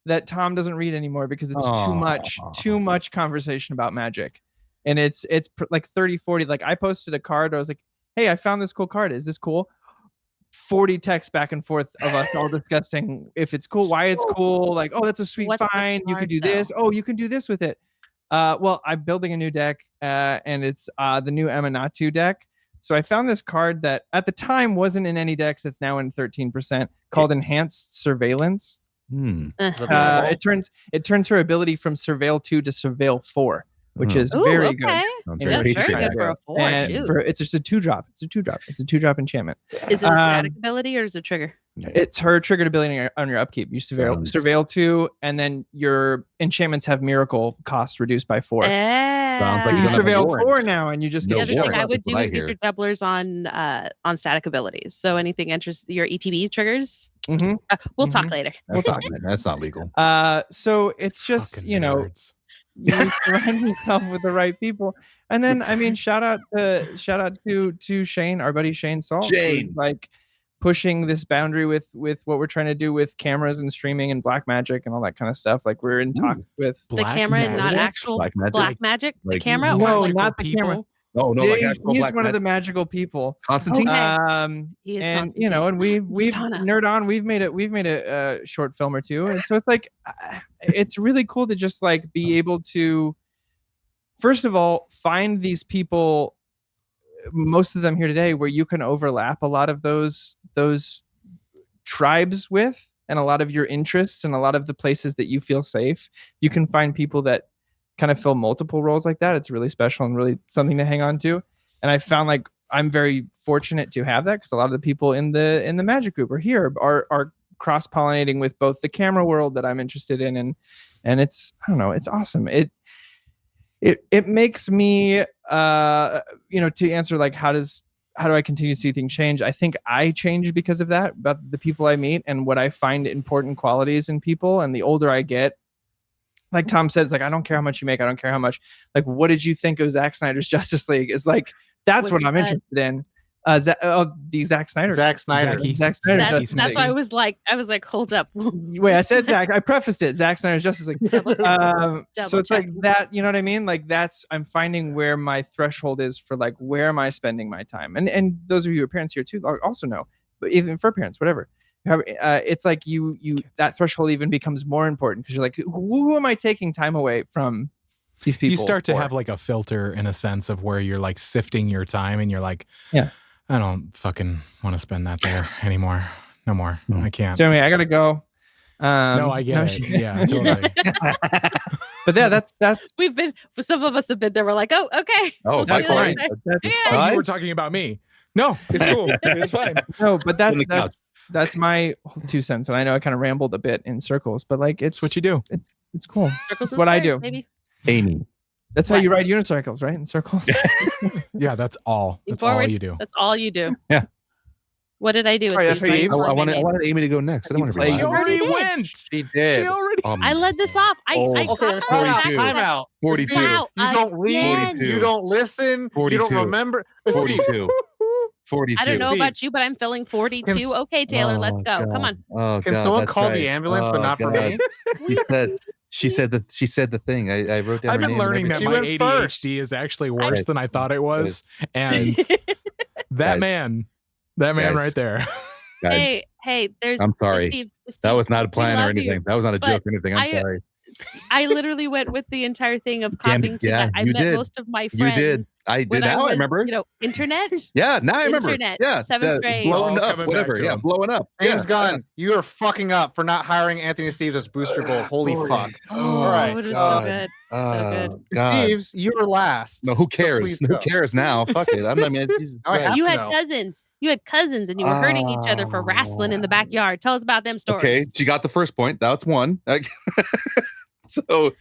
that Tom doesn't read anymore because it's too much conversation about Magic. And it's like 30, 40. Like, I posted a card. I was like, hey, I found this cool card. Is this cool? 40 texts back and forth of us all discussing if it's cool, why it's cool. Like, oh, that's a sweet What's the find. You card, could do this. Oh, you can do this with it. Well, I'm building a new deck, and it's the new Emanatu deck. So I found this card that at the time wasn't in any decks. It's now in 13%, called Enhanced Surveillance. It turns her ability from Surveil 2 to Surveil 4, which is Ooh, very okay. good. Sounds Yeah, very that's very Patreon. good for a 4. And shoot. it's just a 2-drop. It's a 2-drop enchantment. Is it a static ability or is it a trigger? It's her triggered ability on your upkeep. You surveil 2, and then your enchantments have miracle cost reduced by 4. Sounds like You you don't have a surveil warrant. 4 now, and you just The No get other thing warrant. I would That's do what I is get hear. your doublers on static abilities. So anything enters your ETB triggers. Mhm. We'll talk later. We'll talk. That's not legal. So it's just Fucking nerds. You need to surround yourself with the right people. And then, I mean, shout out to Shane, our buddy Shane Salt, who's, Shane. like pushing this boundary with what we're trying to do with cameras and streaming and black magic and all that kind of stuff. Like we're in talks with The camera and not actual black magic. The Like, camera. no, or not the camera. No, like He's actual black one of the magic. magical people. Constantine. Okay. He is And Constantine. and we've Zatanna. nerd on. We've made a short film or two, and so it's like it's really cool to just like be able to, first of all, find these people, most of them here today, where you can overlap a lot of those tribes with, and a lot of your interests, and a lot of the places that you feel safe. You can find people that kind of fill multiple roles like that. It's really special and really something to hang on to. And I found like I'm very fortunate to have that, because a lot of the people in the magic group are cross-pollinating with both the camera world that I'm interested in, and it's, I don't know, it's awesome. It makes me to answer like how do I continue to see things change? I think I change because of that, about the people I meet and what I find important qualities in people. And the older I get, like Tom said, it's like, I don't care how much you make. I don't care how much, like, what did you think of Zack Snyder's Justice League? It's like, that's what I'm interested in. The Zack Snyder. Zack Snyder. Zack Snyder. That's why I was like, hold up. Wait, I said Zack. I prefaced it. Zack Snyder's Justice League. So it's check. like that. You know what I mean? Like I'm finding where my threshold is for like where am I spending my time. And those of you who are parents here too also know, but even for parents, whatever. It's like you that threshold even becomes more important, because you're like, who am I taking time away from? These people. You start to have like a filter in a sense of where you're like sifting your time, and you're like, yeah, I don't fucking want to spend that there anymore. No more. I can't. Jeremy, I gotta go. No, I get it. Yeah, totally. But yeah, that's some of us have been there. We're like, oh, okay. Oh, We'll see you fine. later. Oh, you were talking about me. No, it's cool. It's fine. No, but that's my 2 cents, and I know I kind of rambled a bit in circles, but like it's what you do. It's cool. Circles and what I squares, do. Baby. Amy. That's how you ride unicycles, right? In circles. Yeah, that's all. That's Forward. all you do. That's all you do. Yeah. What did I do? All right, that's Steve? how you- I wanted Amy to go next. I don't want to be She She last. already did. went. She did. She already. I led this off. I Okay, got time the out. fact Time that- out. 42. Wow, You don't read. again. You don't listen. 42. You don't remember. 42. 42. I don't know Steve. about you, but I'm feeling 42. Can- Okay, Taylor, let's go. God. Come on. Oh, Can God, someone that's call right. the ambulance, but Oh, not for God. me? She said the thing. I wrote down. I've her been name and learning that everything. my went first. ADHD is actually worse Right. than I thought it was, and Guys. that man Guys. right there. Guys, Hey, there's. I'm sorry. Steve, that was not a plan or love you, anything. That was not a but joke or anything. I'm I- sorry. I literally went with the entire thing of Damn copying it, to yeah, that. I you met did. most of my You friends. did. I did. when Now I was, remember. Internet. Yeah, now I remember. Internet, Yeah, 7th grade. blowing It's all up, coming whatever. back to Yeah, him. blowing up. James Yeah. Gunn, you are fucking up for not hiring Anthony Steves as Booster Gold. Holy fuck. Oh, All right. it was God. so good. So Oh, good. God. Steves, you were last. No, who So cares? please Who go. cares now? Fuck it. I mean, Jesus I Christ. have You to had know. cousins. You had cousins, and you were hurting each other for wrestling in the backyard. Tell us about them stories. Okay, she got the first point. That's one. So,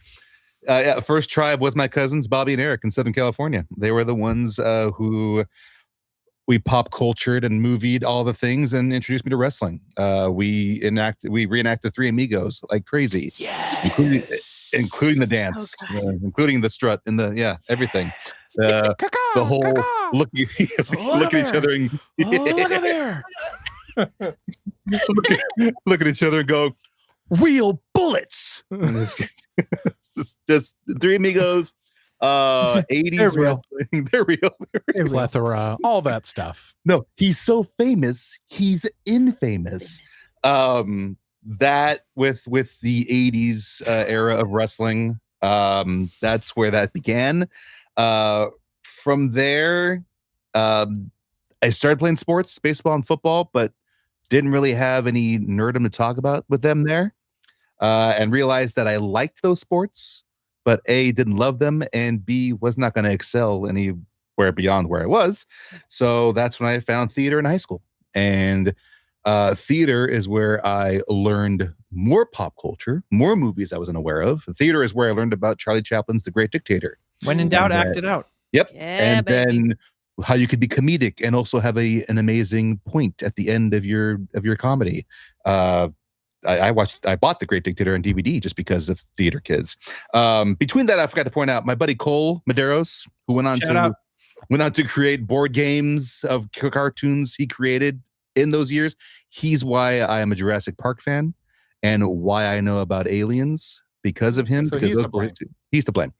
yeah, first tribe was my cousins Bobby and Eric in Southern California. They were the ones who we pop cultured and movied all the things and introduced me to wrestling. We reenacted Three Amigos like crazy, including the dance, Okay. including the strut and everything. The whole looking at each other and Look at there. look at each other and go, real bullets. And it's just Three Amigos, 80s They're real. wrestling. They're real. Plethora, all that stuff. No, he's so famous, he's infamous. That with the 80s era of wrestling, that's where that began. From there, I started playing sports, baseball and football, but didn't really have any nerdom to talk about with them there. And realized that I liked those sports, but A, didn't love them, and B, was not going to excel anywhere beyond where I was. So that's when I found theater in high school. And theater is where I learned more pop culture, more movies I wasn't aware of. Theater is where I learned about Charlie Chaplin's The Great Dictator. When in doubt, And, act it out. Yep. Yeah, And baby. then how you could be comedic and also have an amazing point at the end of your comedy. I bought The Great Big Theater on DVD just because of theater kids. Between that, I forgot to point out my buddy Cole Medeiros, who went on to create board games of cartoons he created in those years. He's why I am a Jurassic Park fan and why I know about aliens because of him. So because he's those to blame. he's to blame.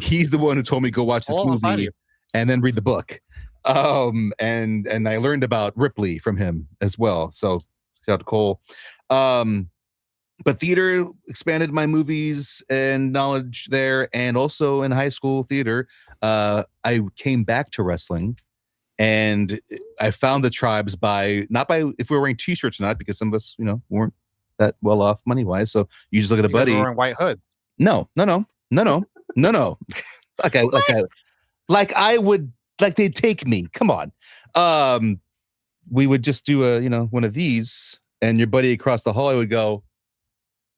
He's the one who told me go watch this movie and then read the book. And I learned about Ripley from him as well. So shout out to Cole. But theater expanded my movies and knowledge there. And also in high school theater, I came back to wrestling and I found the tribes not by if we were wearing t-shirts or not, because some of us, weren't that well off money wise. So you just look at a buddy wearing white hood. No. Like they'd take me. Come on. We would just do one of these and your buddy across the hall, I would go,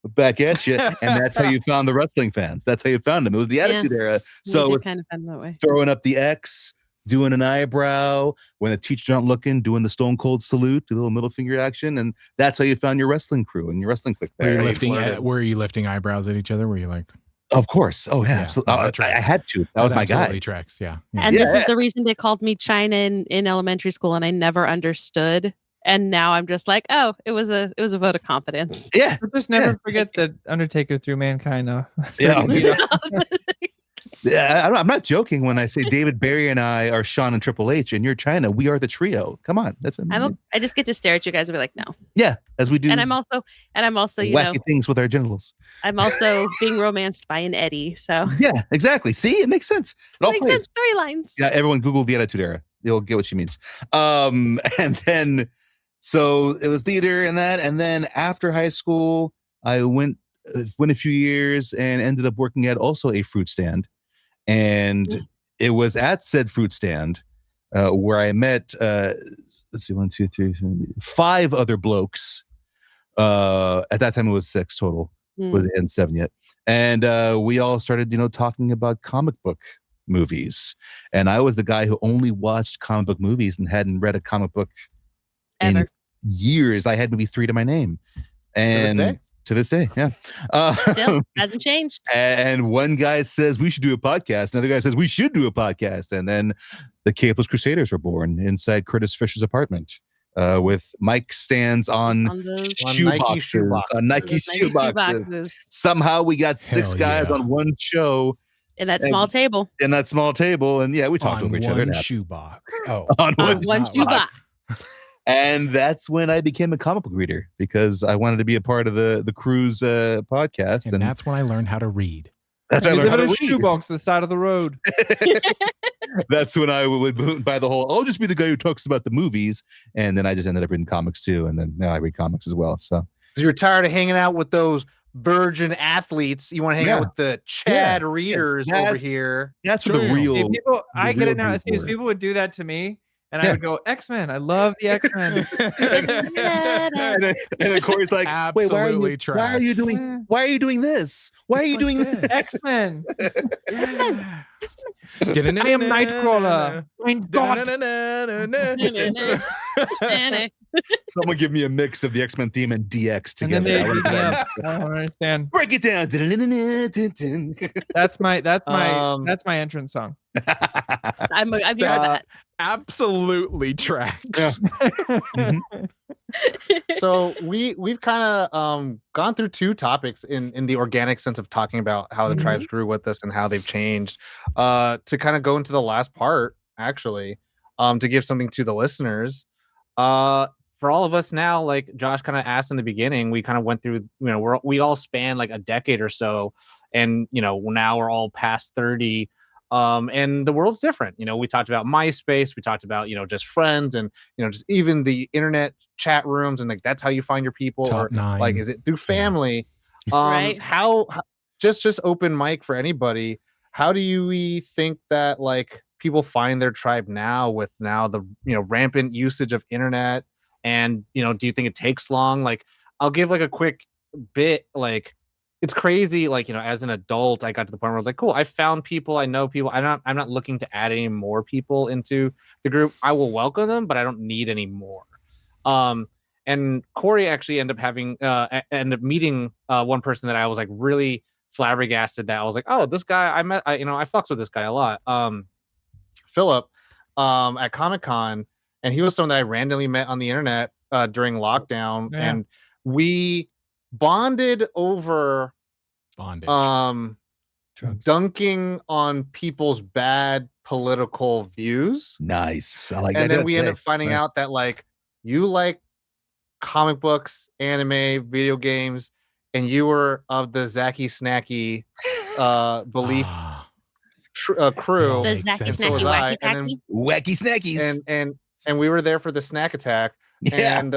back at you, and that's how you found the wrestling fans. That's how you found them. It was the Attitude Era. So it was kind of fun that way. Throwing up the X, doing an eyebrow when the teacher's not looking, doing the Stone Cold salute, the little middle finger action, and that's how you found your wrestling crew and your wrestling clique. Were you lifting eyebrows at each other? Were you like? Of course. Oh yeah, absolutely. I had to. That was my guy. Tracks. Yeah. And this is the reason they called me China in elementary school, and I never understood. And now I'm just like, oh, it was a vote of confidence. Yeah. But just never forget that Undertaker threw mankind. I'm not joking when I say David Barry and I are Sean and Triple H, and you're China. We are the trio. Come on, that's what I just get to stare at you guys and be like, no. Yeah, as we do. And I'm also wacky things with our genitals. I'm also being romanced by an Eddie. So yeah, exactly. See, it makes sense. It makes sense. Storylines. Yeah, everyone Google the Attitude Era. You'll get what she means. And then. So it was theater and that. And then after high school, I went a few years and ended up working at also a fruit stand. And it was at said fruit stand where I met, let's see, 1, 2, 3, 5 other blokes. At that time, it was 6 total. Wasn't 7 yet. And we all started, talking about comic book movies. And I was the guy who only watched comic book movies and hadn't read a comic book in years. I had maybe 3 to my name, and to this day, yeah, still hasn't changed. And one guy says we should do a podcast, another guy says we should do a podcast, and then the Capeless Crusaders were born inside Curtis Fisher's apartment, with Mike stands on shoeboxes, on Nike shoeboxes. Somehow we got 6 guys on one show. In that small table. And yeah, we talked over each other. One shoebox. Oh, on one shoebox. And that's when I became a comic book reader because I wanted to be a part of the crew's podcast. And that's when I learned how to read. That's when I learned how to read. Shoebox to the side of the road. That's when I would buy the whole, I'll just be the guy who talks about the movies. And then I just ended up reading comics too. And then now I read comics as well. So you're tired of hanging out with those virgin athletes. You want to hang out with the Chad readers over here. That's the real. People, I get it now. As people would do that to me. And I would go, X-Men. I love the X-Men. and then Corey's like, wait, why are you doing this? Why are you doing this? X-Men. I am Nightcrawler. Mein Gott. Someone give me a mix of the X-Men theme and DX together. I don't understand. Break it down. That's my entrance song. I'm here for that. Absolutely tracks. So we've kind of gone through 2 topics in the organic sense of talking about how the tribes grew with us and how they've changed. To kind of go into the last part, actually, to give something to the listeners. For all of us now, like Josh kind of asked in the beginning, we kind of went through, we all span like a decade or so, and now we're all past 30. And the world's different. We talked about MySpace. We talked about, just friends and, just even the internet chat rooms. And like, that's how you find your people. Top 9. Like, is it through family? Right. How just open mic for anybody. How do we think that like people find their tribe now with the, rampant usage of internet? And, do you think it takes long? Like, I'll give like a quick bit, like, it's crazy. Like, as an adult, I got to the point where I was like, cool, I found people, I know people. I'm not looking to add any more people into the group. I will welcome them, but I don't need any more. And Corey actually ended up meeting one person that I was like really flabbergasted that I was like, oh, this guy I met, I fucks with this guy a lot. Philip, at Comic-Con, and he was someone that I randomly met on the internet during lockdown, and we bonded over Drugs. dunking on people's bad political views. Nice. I like And that. then we end up finding out that like you like comic books, anime, video games, and you were of the Zacky Snacky belief crew. The Zacky and so was Snacky I. Wacky And then Packy. Wacky snackies. and we were there for the snack attack. Yeah. And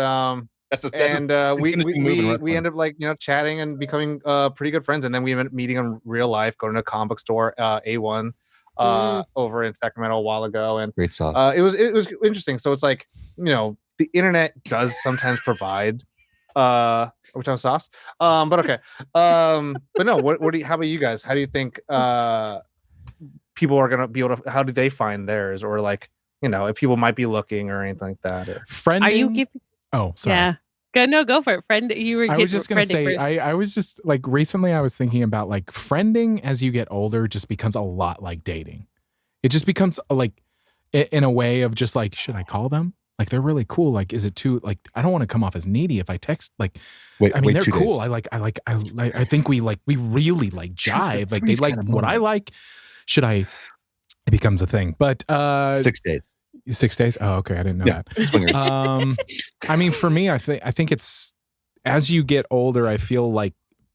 we end up like chatting and becoming pretty good friends. And then we ended up meeting in real life, going to a comic book store, A1 over in Sacramento a while ago. And great sauce. it was interesting. So it's like, the internet does sometimes provide are we talking sauce? But okay. But no, how about you guys? How do you think people are gonna be able to, how do they find theirs? Or like, if people might be looking or anything like that. Or Friending? Are you giving? Oh, sorry. Yeah. Go for it. Friend, you were. I was just gonna say, first. I was just like recently I was thinking about like friending as you get older just becomes a lot like dating. It just becomes like in a way of just like, should I call them? Like they're really cool. Like, is it too like I don't want to come off as needy if I text like I mean they're cool. Days. I think we really like jive. Like they like what I like. Should I it becomes a thing. But 6 days. 6 days? Oh, okay. I didn't know that. Swingers. I mean, for me, I think it's as you get older, I feel like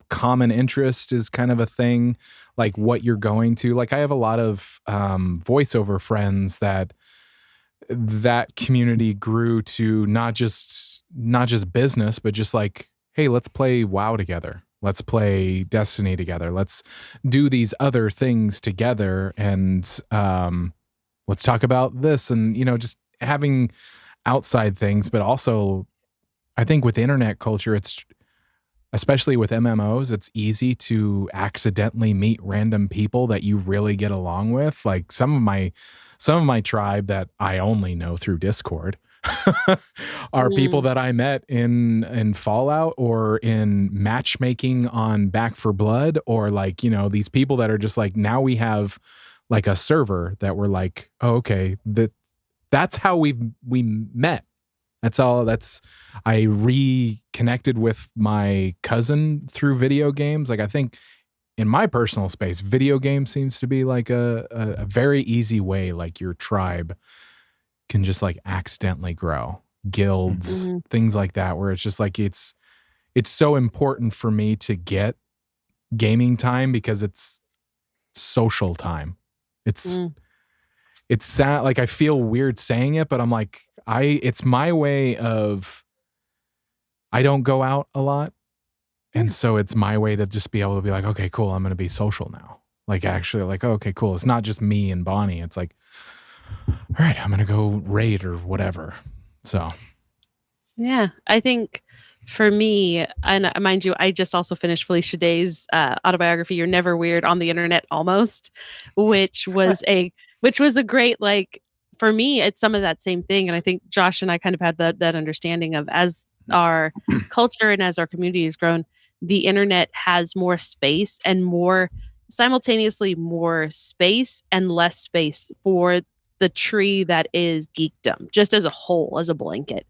common interest is kind of a thing, like what you're going to. Like I have a lot of voiceover friends that community grew to not just business, but just like, hey, let's play WoW together. Let's play Destiny together. Let's do these other things together. And let's talk about this and, just having outside things. But also, I think with internet culture, it's especially with MMOs, it's easy to accidentally meet random people that you really get along with. Like some of my tribe that I only know through Discord are people that I met in Fallout or in matchmaking on Back 4 Blood, or like, these people that are just like, now we have like a server that we're like, oh, okay, that's how we met. That's all. I reconnected with my cousin through video games. Like I think in my personal space, video game seems to be like a very easy way, like your tribe can just like accidentally grow. Guilds, things like that, where it's just like it's so important for me to get gaming time because it's social time. It's sad. Like I feel weird saying it, but I'm like, it's my way of, I don't go out a lot. And so it's my way to just be able to be like, okay, cool. I'm going to be social now. Like actually like, oh, okay, cool. It's not just me and Bonnie. It's like, all right, I'm going to go raid or whatever. So. Yeah, I think for me, and mind you, I just also finished Felicia Day's autobiography, You're Never Weird on the Internet Almost, which was a great, like, for me, it's some of that same thing. And I think Josh and I kind of had that understanding of, as our culture and as our community has grown, the internet has more space and simultaneously more space and less space for the tree that is geekdom, just as a whole, as a blanket.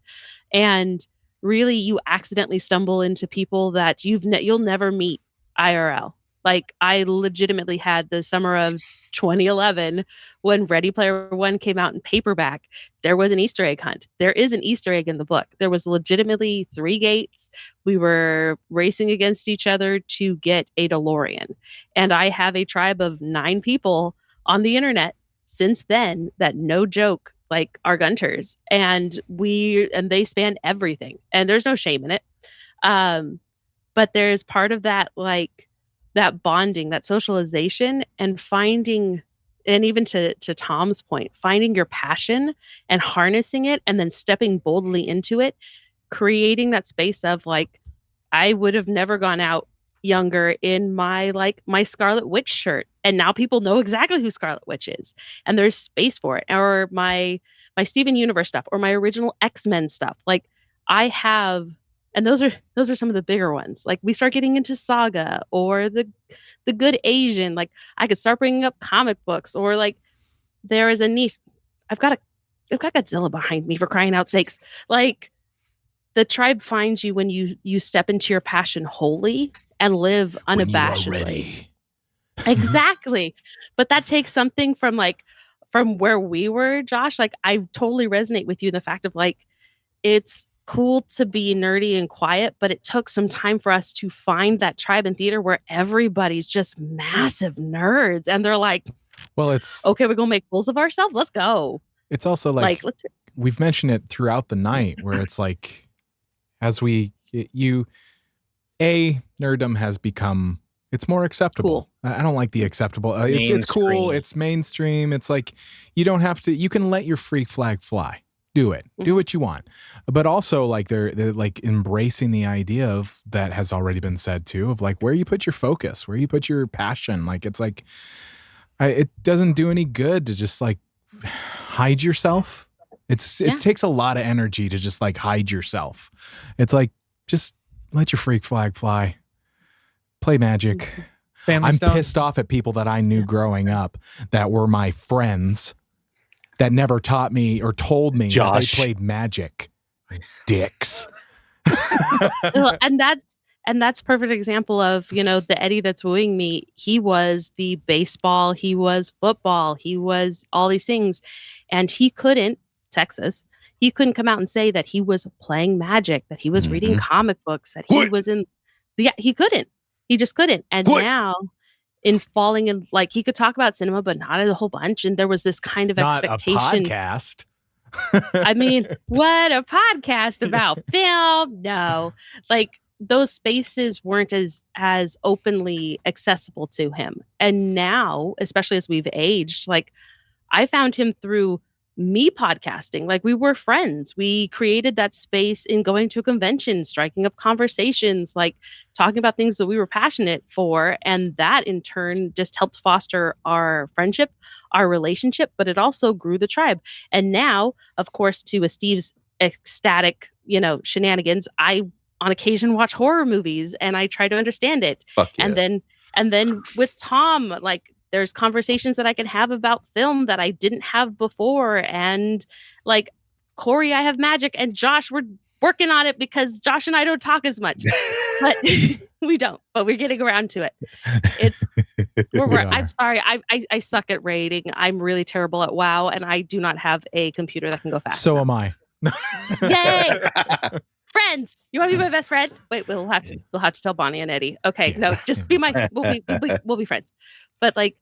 And really, you accidentally stumble into people that you'll never meet IRL. Like I legitimately had the summer of 2011 when Ready Player One came out in paperback. There was an Easter egg hunt. There is an Easter egg in the book. There was legitimately 3 gates. We were racing against each other to get a DeLorean. And I have a tribe of 9 people on the internet since then that, no joke, like are Gunters. And they span everything. And there's no shame in it. But there's part of that, like, that bonding, that socialization, and finding, and even to Tom's point, finding your passion and harnessing it and then stepping boldly into it, creating that space of like, I would have never gone out younger in my Scarlet Witch shirt. And now people know exactly who Scarlet Witch is. And there's space for it. Or my Steven Universe stuff, or my original X-Men stuff. Like I have, and those are some of the bigger ones. Like we start getting into Saga or the Good Asian. Like I could start bringing up comic books, or like there is a niche. I've got Godzilla behind me, for crying out sakes. Like the tribe finds you when you step into your passion wholly and live unabashedly. Exactly. But that takes something from where we were, Josh. Like I totally resonate with you in the fact of like it's cool to be nerdy and quiet, but it took some time for us to find that tribe in theater where everybody's just massive nerds and they're like, well, it's okay, we're gonna make fools of ourselves. Let's go. It's also like we've mentioned it throughout the night where it's like nerddom has become, it's more acceptable. Cool. I don't like the acceptable. It's cool. It's mainstream. It's like you don't have to. You can let your freak flag fly. Do it. Do what you want. But also like they're like embracing the idea of that has already been said too, of like where you put your focus, where you put your passion. Like it's like it doesn't do any good to just like hide yourself. It takes a lot of energy to just like hide yourself. It's like just let your freak flag fly. Play Magic. I'm pissed off at people that I knew growing up that were my friends that never taught me or told me that they played Magic. Dicks. And that's perfect example of, the Eddie that's wooing me. He was the baseball, he was football, he was all these things. And he couldn't come out and say that he was playing Magic, that he was reading comic books, that he was in. Yeah, he couldn't. He just couldn't. And now in falling in, like he could talk about cinema, but not a whole bunch. And there was this kind of expectation. Not a podcast. I mean, what a podcast about film? No, like those spaces weren't as openly accessible to him. And now, especially as we've aged, like I found him through me podcasting. Like we were friends. We created that space in going to a convention, striking up conversations, like talking about things that we were passionate for. And that in turn just helped foster our friendship, our relationship, but it also grew the tribe. And now, of course, to Steve's ecstatic, shenanigans, I on occasion watch horror movies and I try to understand it. Fuck yeah. And then with Tom, like there's conversations that I can have about film that I didn't have before. And like Corey, I have Magic, and Josh, we're working on it because Josh and I don't talk as much, but we don't, but we're getting around to it. I'm sorry. I suck at rating. I'm really terrible at WoW, and I do not have a computer that can go fast. So am I. Yay. Friends, you want to be my best friend? Wait, we'll have to tell Bonnie and Eddie. Okay, no, just be we'll be friends. But like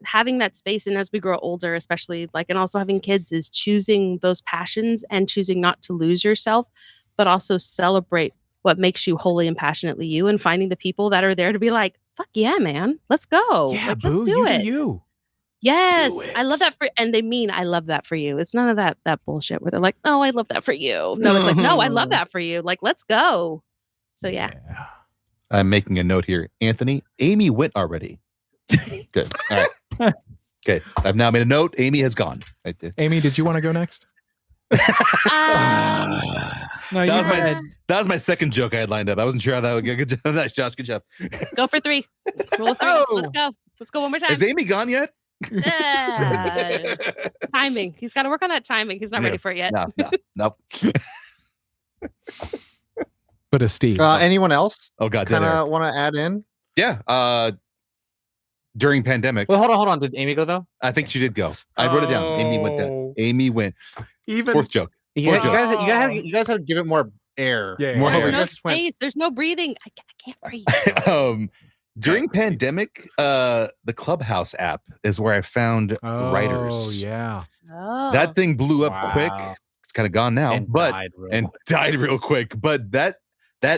having that space, and as we grow older, especially like, and also having kids, is choosing those passions and choosing not to lose yourself, but also celebrate what makes you wholly and passionately you, and finding the people that are there to be like, fuck yeah, man, let's go. Yeah, like, boo, let's do it. Do you. Yes, I love that and they mean I love that for you. It's none of that bullshit where they're like, oh, I love that for you. No, it's like, no, I love that for you. Like, let's go. So yeah. I'm making a note here. Anthony, Amy went already. Good. All right. Okay. I've now made a note. Amy has gone. Amy, did you want to go next? No, that was my second joke I had lined up. I wasn't sure how that would go. Good job. Nice, Josh. Good job. Go for 3. Rule of 3. Let's go. Let's go one more time. Is Amy gone yet? Timing. He's got to work on that timing. He's not ready for it yet. No. But a Steve. Anyone else? Oh God, kind of want to add in? Yeah. During pandemic. Well, hold on. Did Amy go though? I think she did go. I wrote it down. Amy went down. Amy went. Even fourth joke. You guys have to give it more air. Yeah. More There's air. no space. There's no breathing. I can't breathe. During pandemic, the Clubhouse app is where I found writers. Oh yeah. That thing blew up quick. It's kind of gone now, And died real quick. But that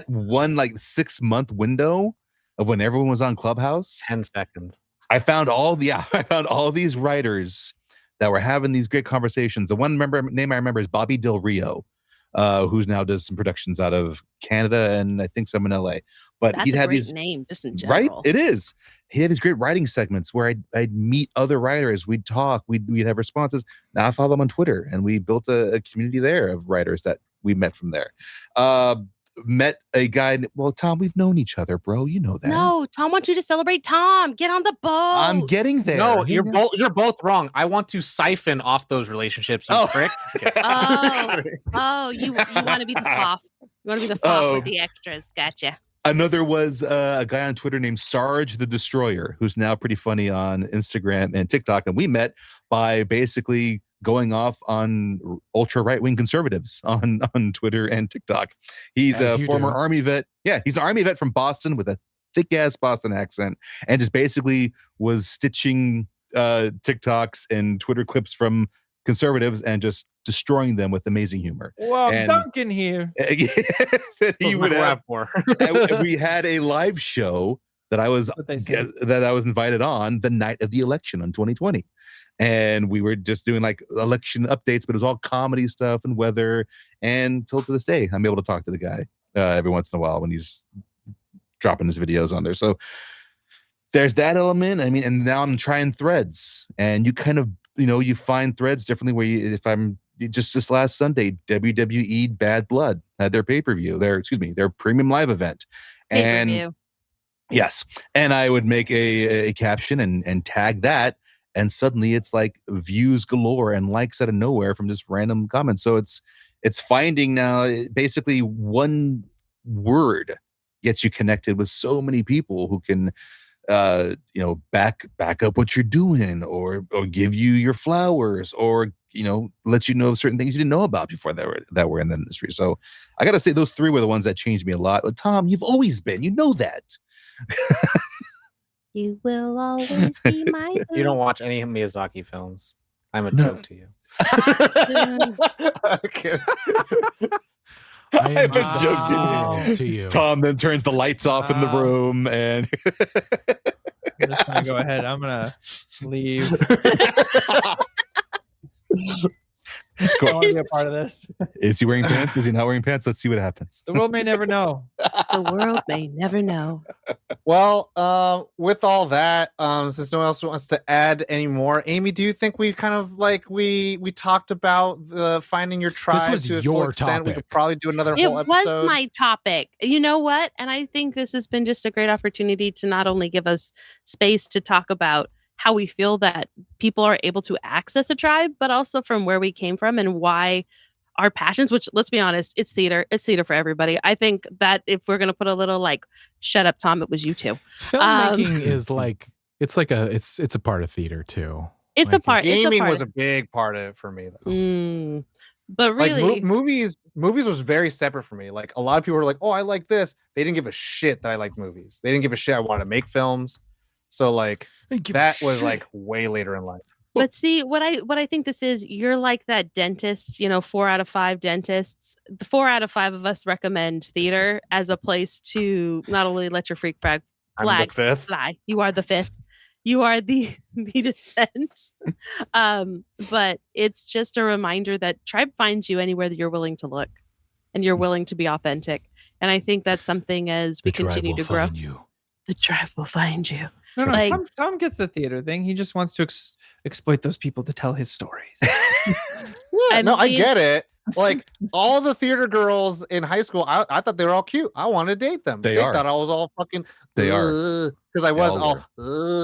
one like 6-month window of when everyone was on Clubhouse, 10 seconds. I found all these writers that were having these great conversations. The one name I remember is Bobby Del Rio, who's now does some productions out of Canada and I think some in LA. But That's he'd have great these name just in general. Right? It is. He had these great writing segments where I'd meet other writers. We'd talk. We'd have responses. Now I follow them on Twitter, and we built a community there of writers that we met from there. Met a guy. Well, Tom, we've known each other, bro. You know that. No, Tom wants you to celebrate Tom. Get on the boat. I'm getting there. No, you're both wrong. I want to siphon off those relationships, you prick. You want to be the foff. You want to be the foff with the extras. Gotcha. Another was a guy on Twitter named Sarge the Destroyer, who's now pretty funny on Instagram and TikTok. And we met by basically going off on ultra right-wing conservatives on Twitter and TikTok. He's a former Army vet. Yeah, he's an Army vet from Boston with a thick-ass Boston accent, and just basically was stitching TikToks and Twitter clips from conservatives and just destroying them with amazing humor. Well, Duncan here. He would have more. We had a live show that I was invited on the night of the election on 2020. And we were just doing like election updates, but it was all comedy stuff and weather. And till to this day, I'm able to talk to the guy every once in a while when he's dropping his videos on there. So there's that element. I mean, and now I'm trying Threads, and you kind of, you find Threads differently. Where if I'm just this last Sunday, WWE Bad Blood had their pay-per-view, their premium live event. Pay-per-view. Yes. And I would make a caption and tag that. And suddenly it's like views galore and likes out of nowhere from just random comments. So it's finding now basically one word gets you connected with so many people who can, back up what you're doing or give you your flowers or, let you know certain things you didn't know about before that were in the industry. So I got to say those three were the ones that changed me a lot. But Tom, you've always been, that. You will always be my You don't watch any Miyazaki films. I'm a joke to you. I am just joking to you. Tom then turns the lights off in the room and I'm just gonna go ahead. I'm gonna leave. I want to be a part of this. Is he wearing pants? Is he not wearing pants? Let's see what happens. The world may never know. The world may never know. Well, with all that, since no one else wants to add any more, Amy, do you think we kind of like we talked about the finding your tribe was to a your full extent? topic. We could probably do another It whole episode. was my topic. You know what? And I think this has been just a great opportunity to not only give us space to talk about how we feel that people are able to access a tribe, but also from where we came from and why our passions, which let's be honest, it's theater for everybody. I think that if we're going to put a little like, shut up, Tom, it was you too. Filmmaking is like, it's a part of theater too. It's like a part. Gaming was a big part of it for me though. But really, like movies was very separate for me. Like a lot of people were like, oh, I like this. They didn't give a shit that I like movies. They didn't give a shit I wanted to make films. So like that was like way later in life. But see, what I think this is, you're like that dentist, 4 out of 5 dentists. The 4 out of 5 of us recommend theater as a place to not only let your freak flag fly. You are the 5th. You are the descent. But it's just a reminder that tribe finds you anywhere that you're willing to look and you're willing to be authentic. And I think that's something as we continue to grow. The tribe will find you. No, like, Tom gets the theater thing. He just wants to exploit those people to tell his stories. I get it. Like all the theater girls in high school, I thought they were all cute. I wanted to date them. They thought I was all fucking. They are because I was all.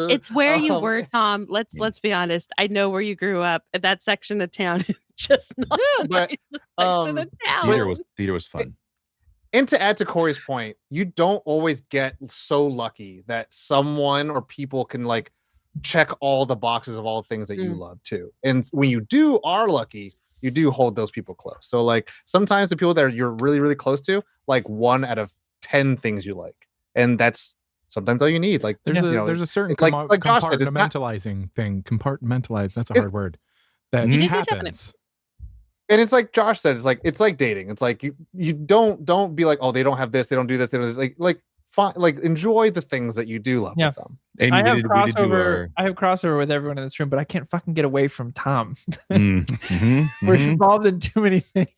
It's where you were, Tom. Let's be honest. I know where you grew up. That section of town is just not. But section of town. Theater was fun. And to add to Corey's point, you don't always get so lucky that someone or people can like check all the boxes of all the things that you love too. And when you are lucky, you do hold those people close. So like sometimes the people that you're really, really close to, like 1 out of 10 things you like. And that's sometimes all you need. Like there's a certain compartmentalizing thing. Compartmentalize, that's a hard word. That happens. And it's like Josh said, it's like dating. It's like you don't be like, oh, they don't have this, they don't do this, they don't do this. Like fine, like enjoy the things that you do love with them. Amy, I have crossover with everyone in this room, but I can't fucking get away from Tom. We're involved in too many things.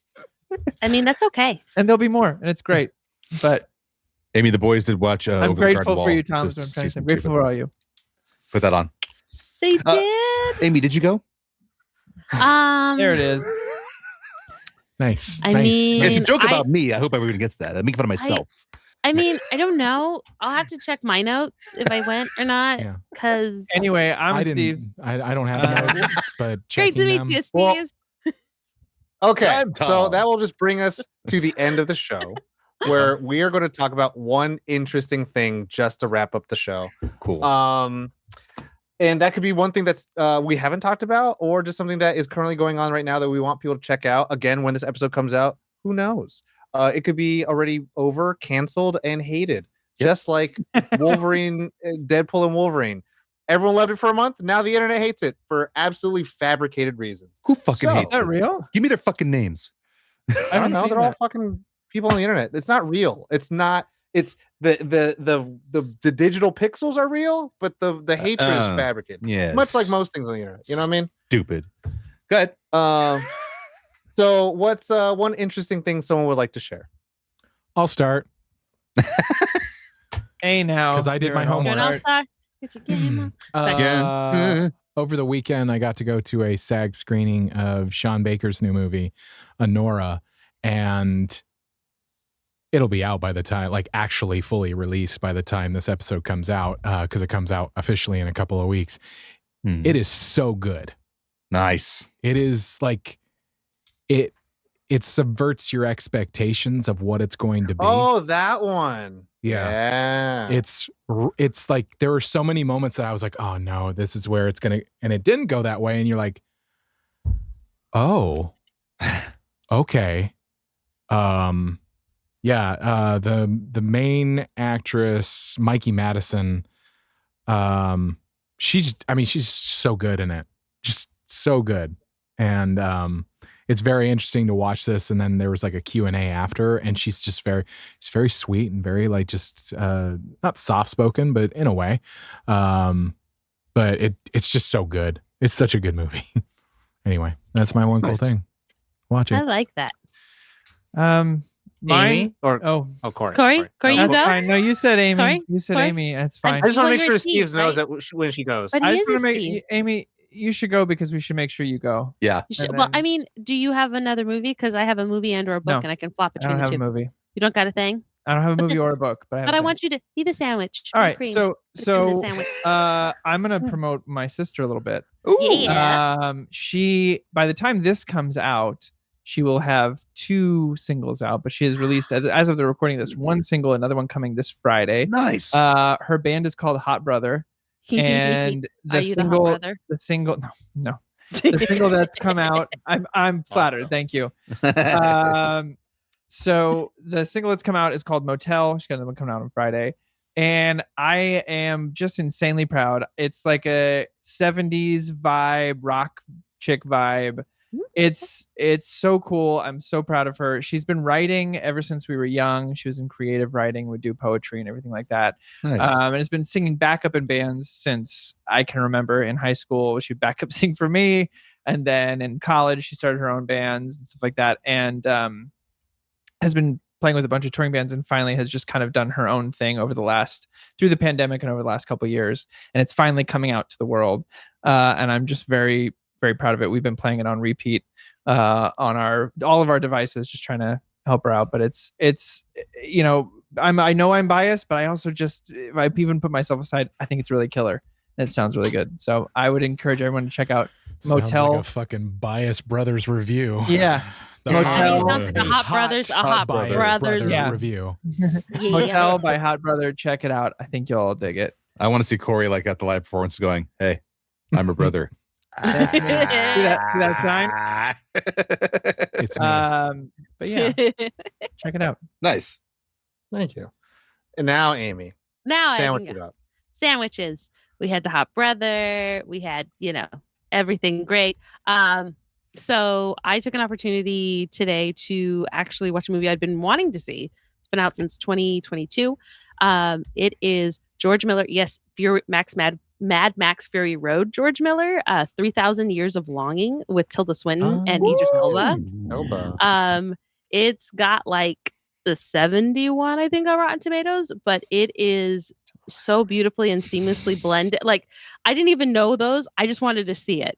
I mean, that's okay. And there'll be more, and it's great. But Amy, the boys did watch. I'm grateful for you, Tom. I'm grateful for all you. Put that on. They did. Amy, did you go? There it is. Nice. I nice, mean, nice. It's a joke I- about me. I hope everyone gets that. I'm making fun of myself. I mean, I don't know. I'll have to check my notes if I went or not. Yeah. Because Anyway, I I'm didn't. Steve. I don't have Uh, notes, but great to checking meet them. you, Steve. Well, Okay, I'm so Tom. that will just bring us to the end of the show, where we are going to talk about one interesting thing just to wrap up the show. Cool. And that could be one thing that's we haven't talked about, or just something that is currently going on right now that we want people to check out. Again, when this episode comes out, who knows? It could be already over, canceled, and hated, just like Wolverine, Deadpool, and Wolverine. Everyone loved it for a month. Now the internet hates it for absolutely fabricated reasons. Who fucking So- hates Is that it? real? Give me their fucking names. I don't haven't know. seen They're all that. fucking people on the internet. It's not real. It's not. It's the digital pixels are real, but the hatred is fabricated. Yeah. Much like most things on the internet. You know what I mean? Stupid. Go ahead. So what's one interesting thing someone would like to share? I'll start Hey, now. 'Cause I did You're my an homework. You're an all-star. all-star. It's a game. Over the weekend, I got to go to a SAG screening of Sean Baker's new movie, Honora, and it'll be out by the time, like actually fully released by the time this episode comes out, because it comes out officially in a couple of weeks. It is so good. Nice. It is like it subverts your expectations of what it's going to be. Oh, that one. Yeah. Yeah. It's like there were so many moments that I was like, oh no, this is where it's gonna, and it didn't go that way, and you're like, oh, okay. Yeah, the main actress, Mikey Madison, she's so good in it. Just so good. And it's very interesting to watch this. And then there was like a Q&A after, and she's very sweet and very like just not soft spoken, but in a way. But it's just so good. It's such a good movie. Anyway, that's my one cool Nice. thing. Watch I it. like that. Mine. Amy or Oh, Corey. Corey? Sorry. Corey, No, you that's go? fine. No, you said Amy. Corey? You said Corey? Amy. That's fine. I just want Well, to make you're sure Steve, Steve knows right? that when she goes. But I he just is want a to make Steve. Amy. You should go because we should make sure you go. Yeah. You should, And well, then- I mean, do you have another movie? Because I have a movie and or a book, No, and I can flop I between don't the have a two. movie. You don't got a thing? I don't have a But movie the- or a book, but I have. But a I thing. want you to eat the sandwich. All Eat the right, cream. so Put it in the so sandwich. I'm gonna promote my sister a little bit. Yeah. She by the time this comes out, she will have 2 singles out, but she has released as of the recording this one single, another one coming this Friday. Nice. Her band is called Hot Brother, and Are the you the hot single, brother? the single, no, the single that's come out. I'm flattered. Thank you. So the single that's come out is called Motel. She's got another one coming out on Friday. And I am just insanely proud. It's like a 70s vibe, rock chick vibe. It's so cool. I'm so proud of her. She's been writing ever since we were young. She was in creative writing, would do poetry and everything like that. Nice. And has been singing backup in bands since I can remember. In high school, she would backup sing for me. And then in college, she started her own bands and stuff like that. And has been playing with a bunch of touring bands, and finally has just kind of done her own thing through the pandemic and over the last couple of years. And it's finally coming out to the world. And I'm just very, very proud of it. We've been playing it on repeat on all of our devices, just trying to help her out. But it's you know, I know I'm biased, but I also just, if I even put myself aside, I think it's really killer. And it sounds really good. So I would encourage everyone to check out Sounds Motel. like a fucking Bias Brothers review. Yeah. The Motel. I mean, sounds like a Hot Hot Brothers Bias Brothers. Yeah. review. Yeah. Motel by Hot Brother. Check it out. I think you'll all dig it. I want to see Corey like at the live performance going, "Hey, I'm her brother." See that sign? It's me. But yeah, check it out. Nice. Thank you. And now, Amy, Now I sandwich can it go. up. Sandwiches. We had the Hot Brother. We had, everything great. So I took an opportunity today to actually watch a movie I've been wanting to see. It's been out since 2022. It is George Miller. Yes, Mad Max Fury Road. George Miller. 3,000 Years of Longing with Tilda Swinton and Idris Elba. Elba. It's got like the 71, I think, on Rotten Tomatoes, but it is so beautifully and seamlessly blended. Like, I didn't even know those. I just wanted to see it.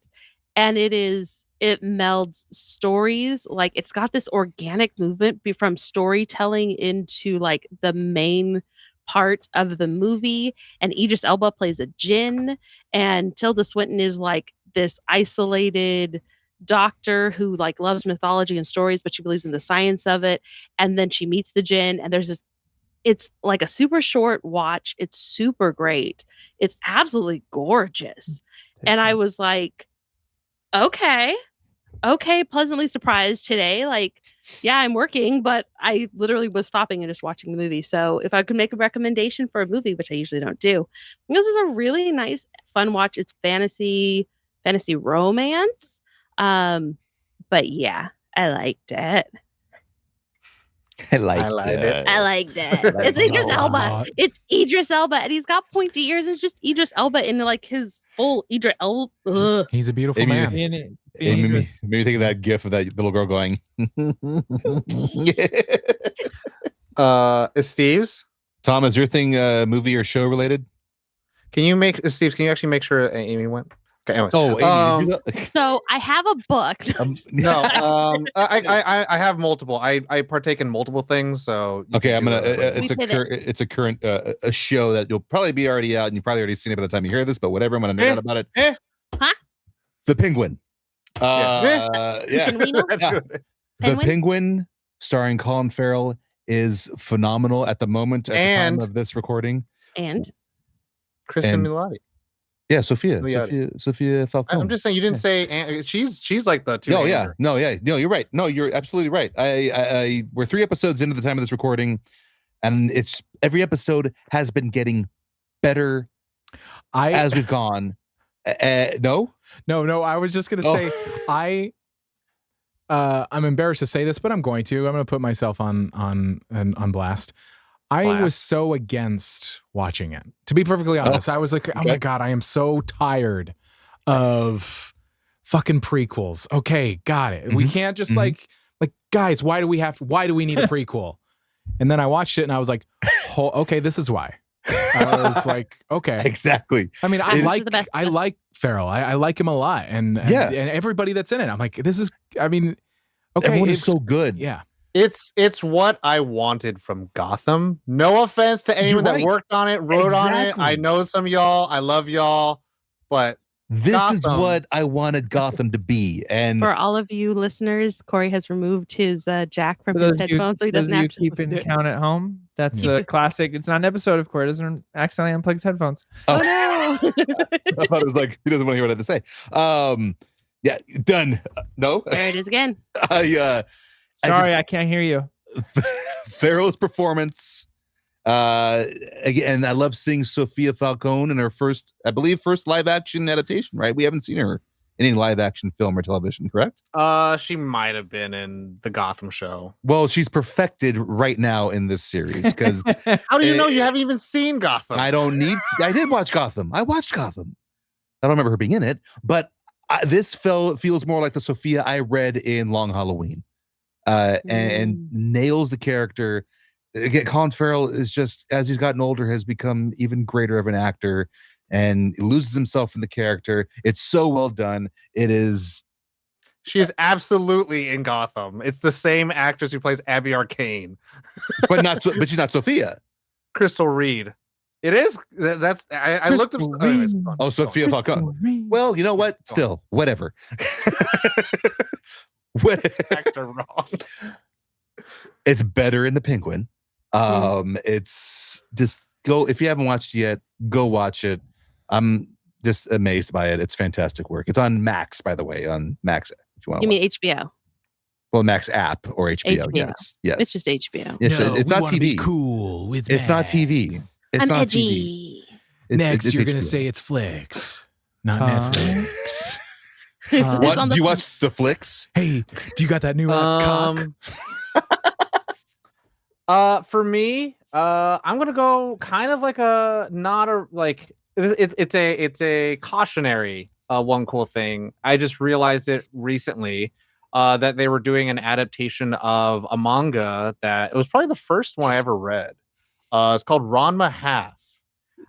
And it is it melds stories. Like it's got this organic movement from storytelling into like the main part of the movie. And Idris Elba plays a djinn, and Tilda Swinton is like this isolated doctor who like loves mythology and stories, but she believes in the science of it. And then she meets the djinn, and there's this. It's like a super short watch. It's super great. It's absolutely gorgeous. And I was like, okay, pleasantly surprised today. Like, yeah, I'm working, but I literally was stopping and just watching the movie. So if I could make a recommendation for a movie, which I usually don't do, this is a really nice, fun watch. It's fantasy romance. But yeah, I liked it. I liked it. I liked it. It's Idris Elba. It's Idris Elba, and he's got pointy ears. It's just Idris Elba in like his full Idris Elba. Ugh. He's a beautiful man. It made me think of that gif of that little girl going. Is Steve's? Tom, is your thing movie or show related? Can you actually make sure Amy went? Okay, anyway. Oh, Amy, so I have a book. No, I have multiple. I partake in multiple things. So okay, I'm gonna. It's a current a show that you'll probably be already out, and you've probably already seen it by the time you hear this. But whatever, I'm gonna nerd out about it. Huh? The Penguin. Yeah. The The Penguin, starring Colin Farrell, is phenomenal at the moment. At the time of this recording, and Kristen Milotti. Yeah, Sophia Falcone. I'm just saying you didn't say she's like the two. No, you're right. No, you're absolutely right. We're 3 episodes into the time of this recording, and it's every episode has been getting better as we've gone. No. I was just gonna say I'm embarrassed to say this, but I'm going to. I'm going to put myself on blast. I was so against watching it. To be perfectly honest, I was like, oh my God, I am so tired of fucking prequels. Okay, got it. We can't just like guys, why do we need a prequel? And then I watched it and I was like, okay, this is why. I was like, okay. Exactly. I mean, I like Farrell. I like him a lot. And everybody that's in it. I'm like, this is, I mean, okay. Everyone is so good. Yeah. It's what I wanted from Gotham. No offense to anyone that worked on it, wrote on it. I know some of y'all. I love y'all, but this is what I wanted Gotham to be. And for all of you listeners, Corey has removed his jack from his headphones, so he doesn't have to keep in count at home. That's a classic. It's not an episode of Corey. Doesn't accidentally unplug his headphones. Oh no! I thought it was like he doesn't want to hear what I had to say. Yeah, done. No. There it is again. Sorry, I can't hear you. Farrell's performance. Again, I love seeing Sophia Falcone in her first live action adaptation, right? We haven't seen her in any live action film or television, correct? She might have been in the Gotham show. Well, she's perfected right now in this series because how do you know you haven't even seen Gotham? I did watch Gotham. I watched Gotham. I don't remember her being in it, but this feels more like the Sophia I read in Long Halloween. And nails the character. Again, Colin Farrell is just, as he's gotten older, has become even greater of an actor and loses himself in the character. It's so well done. It is. She is absolutely in Gotham. It's the same actress who plays Abby Arcane, but she's not Sophia. Crystal Reed. It is. That's I looked up. Sophia Falcone. Well, you know what? Still, whatever. Facts are wrong. It's better in the Penguin. It's just go if you haven't watched it yet, go watch it. I'm just amazed by it. It's fantastic work. It's on Max, by the way, on Max. If you want, you mean HBO? Well, Max app or HBO. Yes. It's just HBO. It's not TV. Cool. It's not TV. It's I'm not edgy. TV. Next, you're gonna say it's Flicks, not Netflix. Do you watch the flicks? Hey, do you got that new cock? For me, I'm gonna go kind of like it's a cautionary one cool thing. I just realized it recently that they were doing an adaptation of a manga that it was probably the first one I ever read. It's called Ranma Half.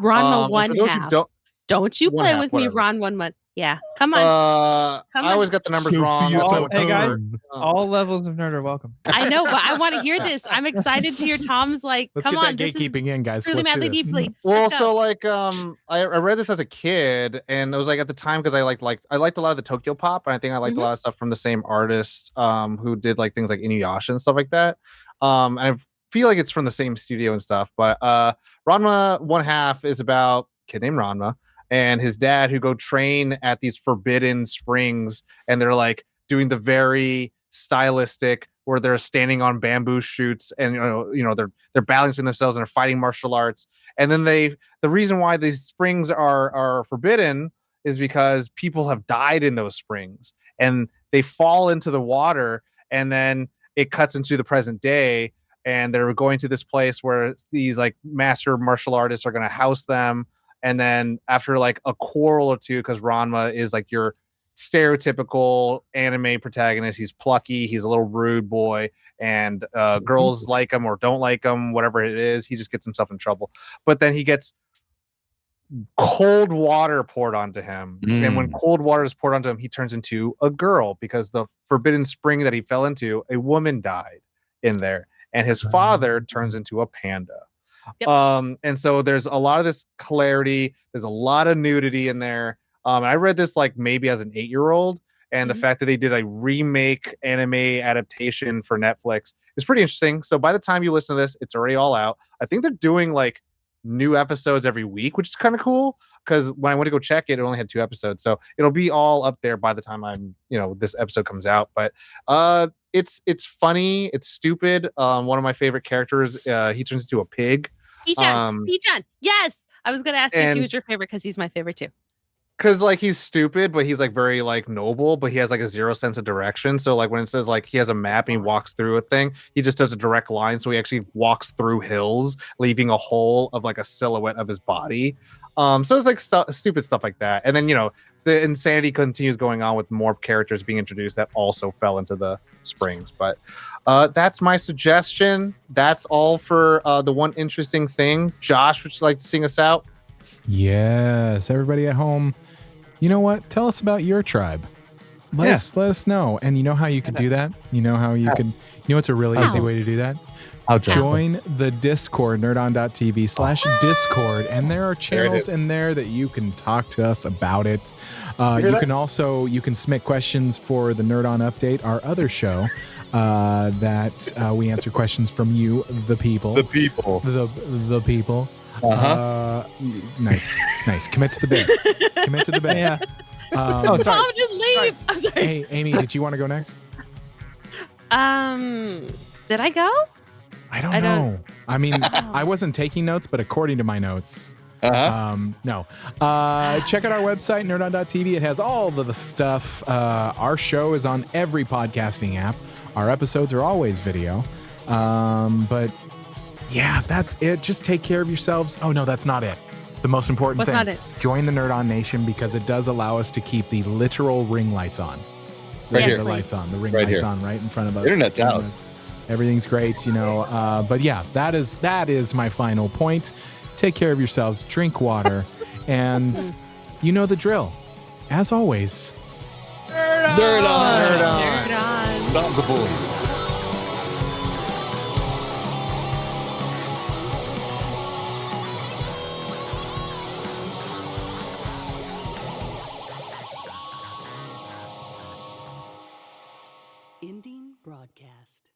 Ranma 1/2. Don't you play with me, Ron 1 month. Yeah, come on. Come I on. always got the numbers wrong. Sophia So, Hey, guys. Saturn. All levels of nerd are welcome. I know, but I want to hear this. I'm excited to hear Tom's like, Let's come get on, that this is gatekeeping in, guys. truly Let's do madly this. deeply. well, Let's go. so like I read this as a kid, and it was like at the time because I liked a lot of the Tokyo Pop, and I think I liked a lot of stuff from the same artist who did like things like Inuyasha and stuff like that. And I feel like it's from the same studio and stuff. But Ranma One Half is about a kid named Ranma and his dad who go train at these forbidden springs, and they're like doing the very stylistic where they're standing on bamboo shoots and they're balancing themselves and they're fighting martial arts. And then the reason why these springs are forbidden is because people have died in those springs and they fall into the water, and then it cuts into the present day, and they're going to this place where these like master martial artists are going to house them. And then after like a quarrel or two, because Ranma is like your stereotypical anime protagonist, he's plucky, he's a little rude boy, and girls like him or don't like him, whatever it is, he just gets himself in trouble. But then he gets cold water poured onto him, and when cold water is poured onto him, he turns into a girl because the forbidden spring that he fell into, a woman died in there, and his father turns into a panda. Yep. And so there's a lot of this clarity, there's a lot of nudity in there. I read this like maybe as an 8-year-old, and the fact that they did a remake anime adaptation for Netflix is pretty interesting. So by the time you listen to this, it's already all out. I think they're doing like new episodes every week, which is kind of cool, because when I went to go check it, it only had 2 episodes, so it'll be all up there by the time this episode comes out. But it's funny, it's stupid. One of my favorite characters, he turns into a pig. Pichan. Yes. I was gonna ask you if he and- was your favorite because he's my favorite too. Because like he's stupid, but he's like very like noble, but he has like a 0 sense of direction. So like when it says like he has a map and he walks through a thing, he just does a direct line. So he actually walks through hills, leaving a hole of like a silhouette of his body. So it's like stupid stuff like that. And then the insanity continues going on with more characters being introduced that also fell into the springs. But that's my suggestion. That's all for the one interesting thing. Josh, would you like to sing us out? Yes, everybody at home, you know what? Tell us about your tribe. Let us know. And you know how you could do that? You know how you can, what's a really easy way to do that? Join the Discord, nerdon.tv/Discord. And there are channels in there that you can talk to us about it. You can submit questions for the Nerd On Update, our other show, that we answer questions from you, the people. The people. The people. Nice. Commit to the bit. Yeah. Tom, just leave. I'm sorry. Hey, Amy, did you want to go next? Did I go? I don't know. I mean, I wasn't taking notes, but according to my notes, no. Check out our website, nerdon.tv. It has all of the stuff. Our show is on every podcasting app. Our episodes are always video. But yeah, that's it. Just take care of yourselves. Oh, no, that's not it. The most important thing. What's not it? Join the Nerd On Nation, because it does allow us to keep the literal ring lights on. Right here. The lights on. The ring Right lights here. on right in front of us. Internet's out. Everything's great, but yeah, that is my final point. Take care of yourselves, drink water, and you know the drill. As always, Nerd on. Nerd on. Tom's a bully. Ending broadcast.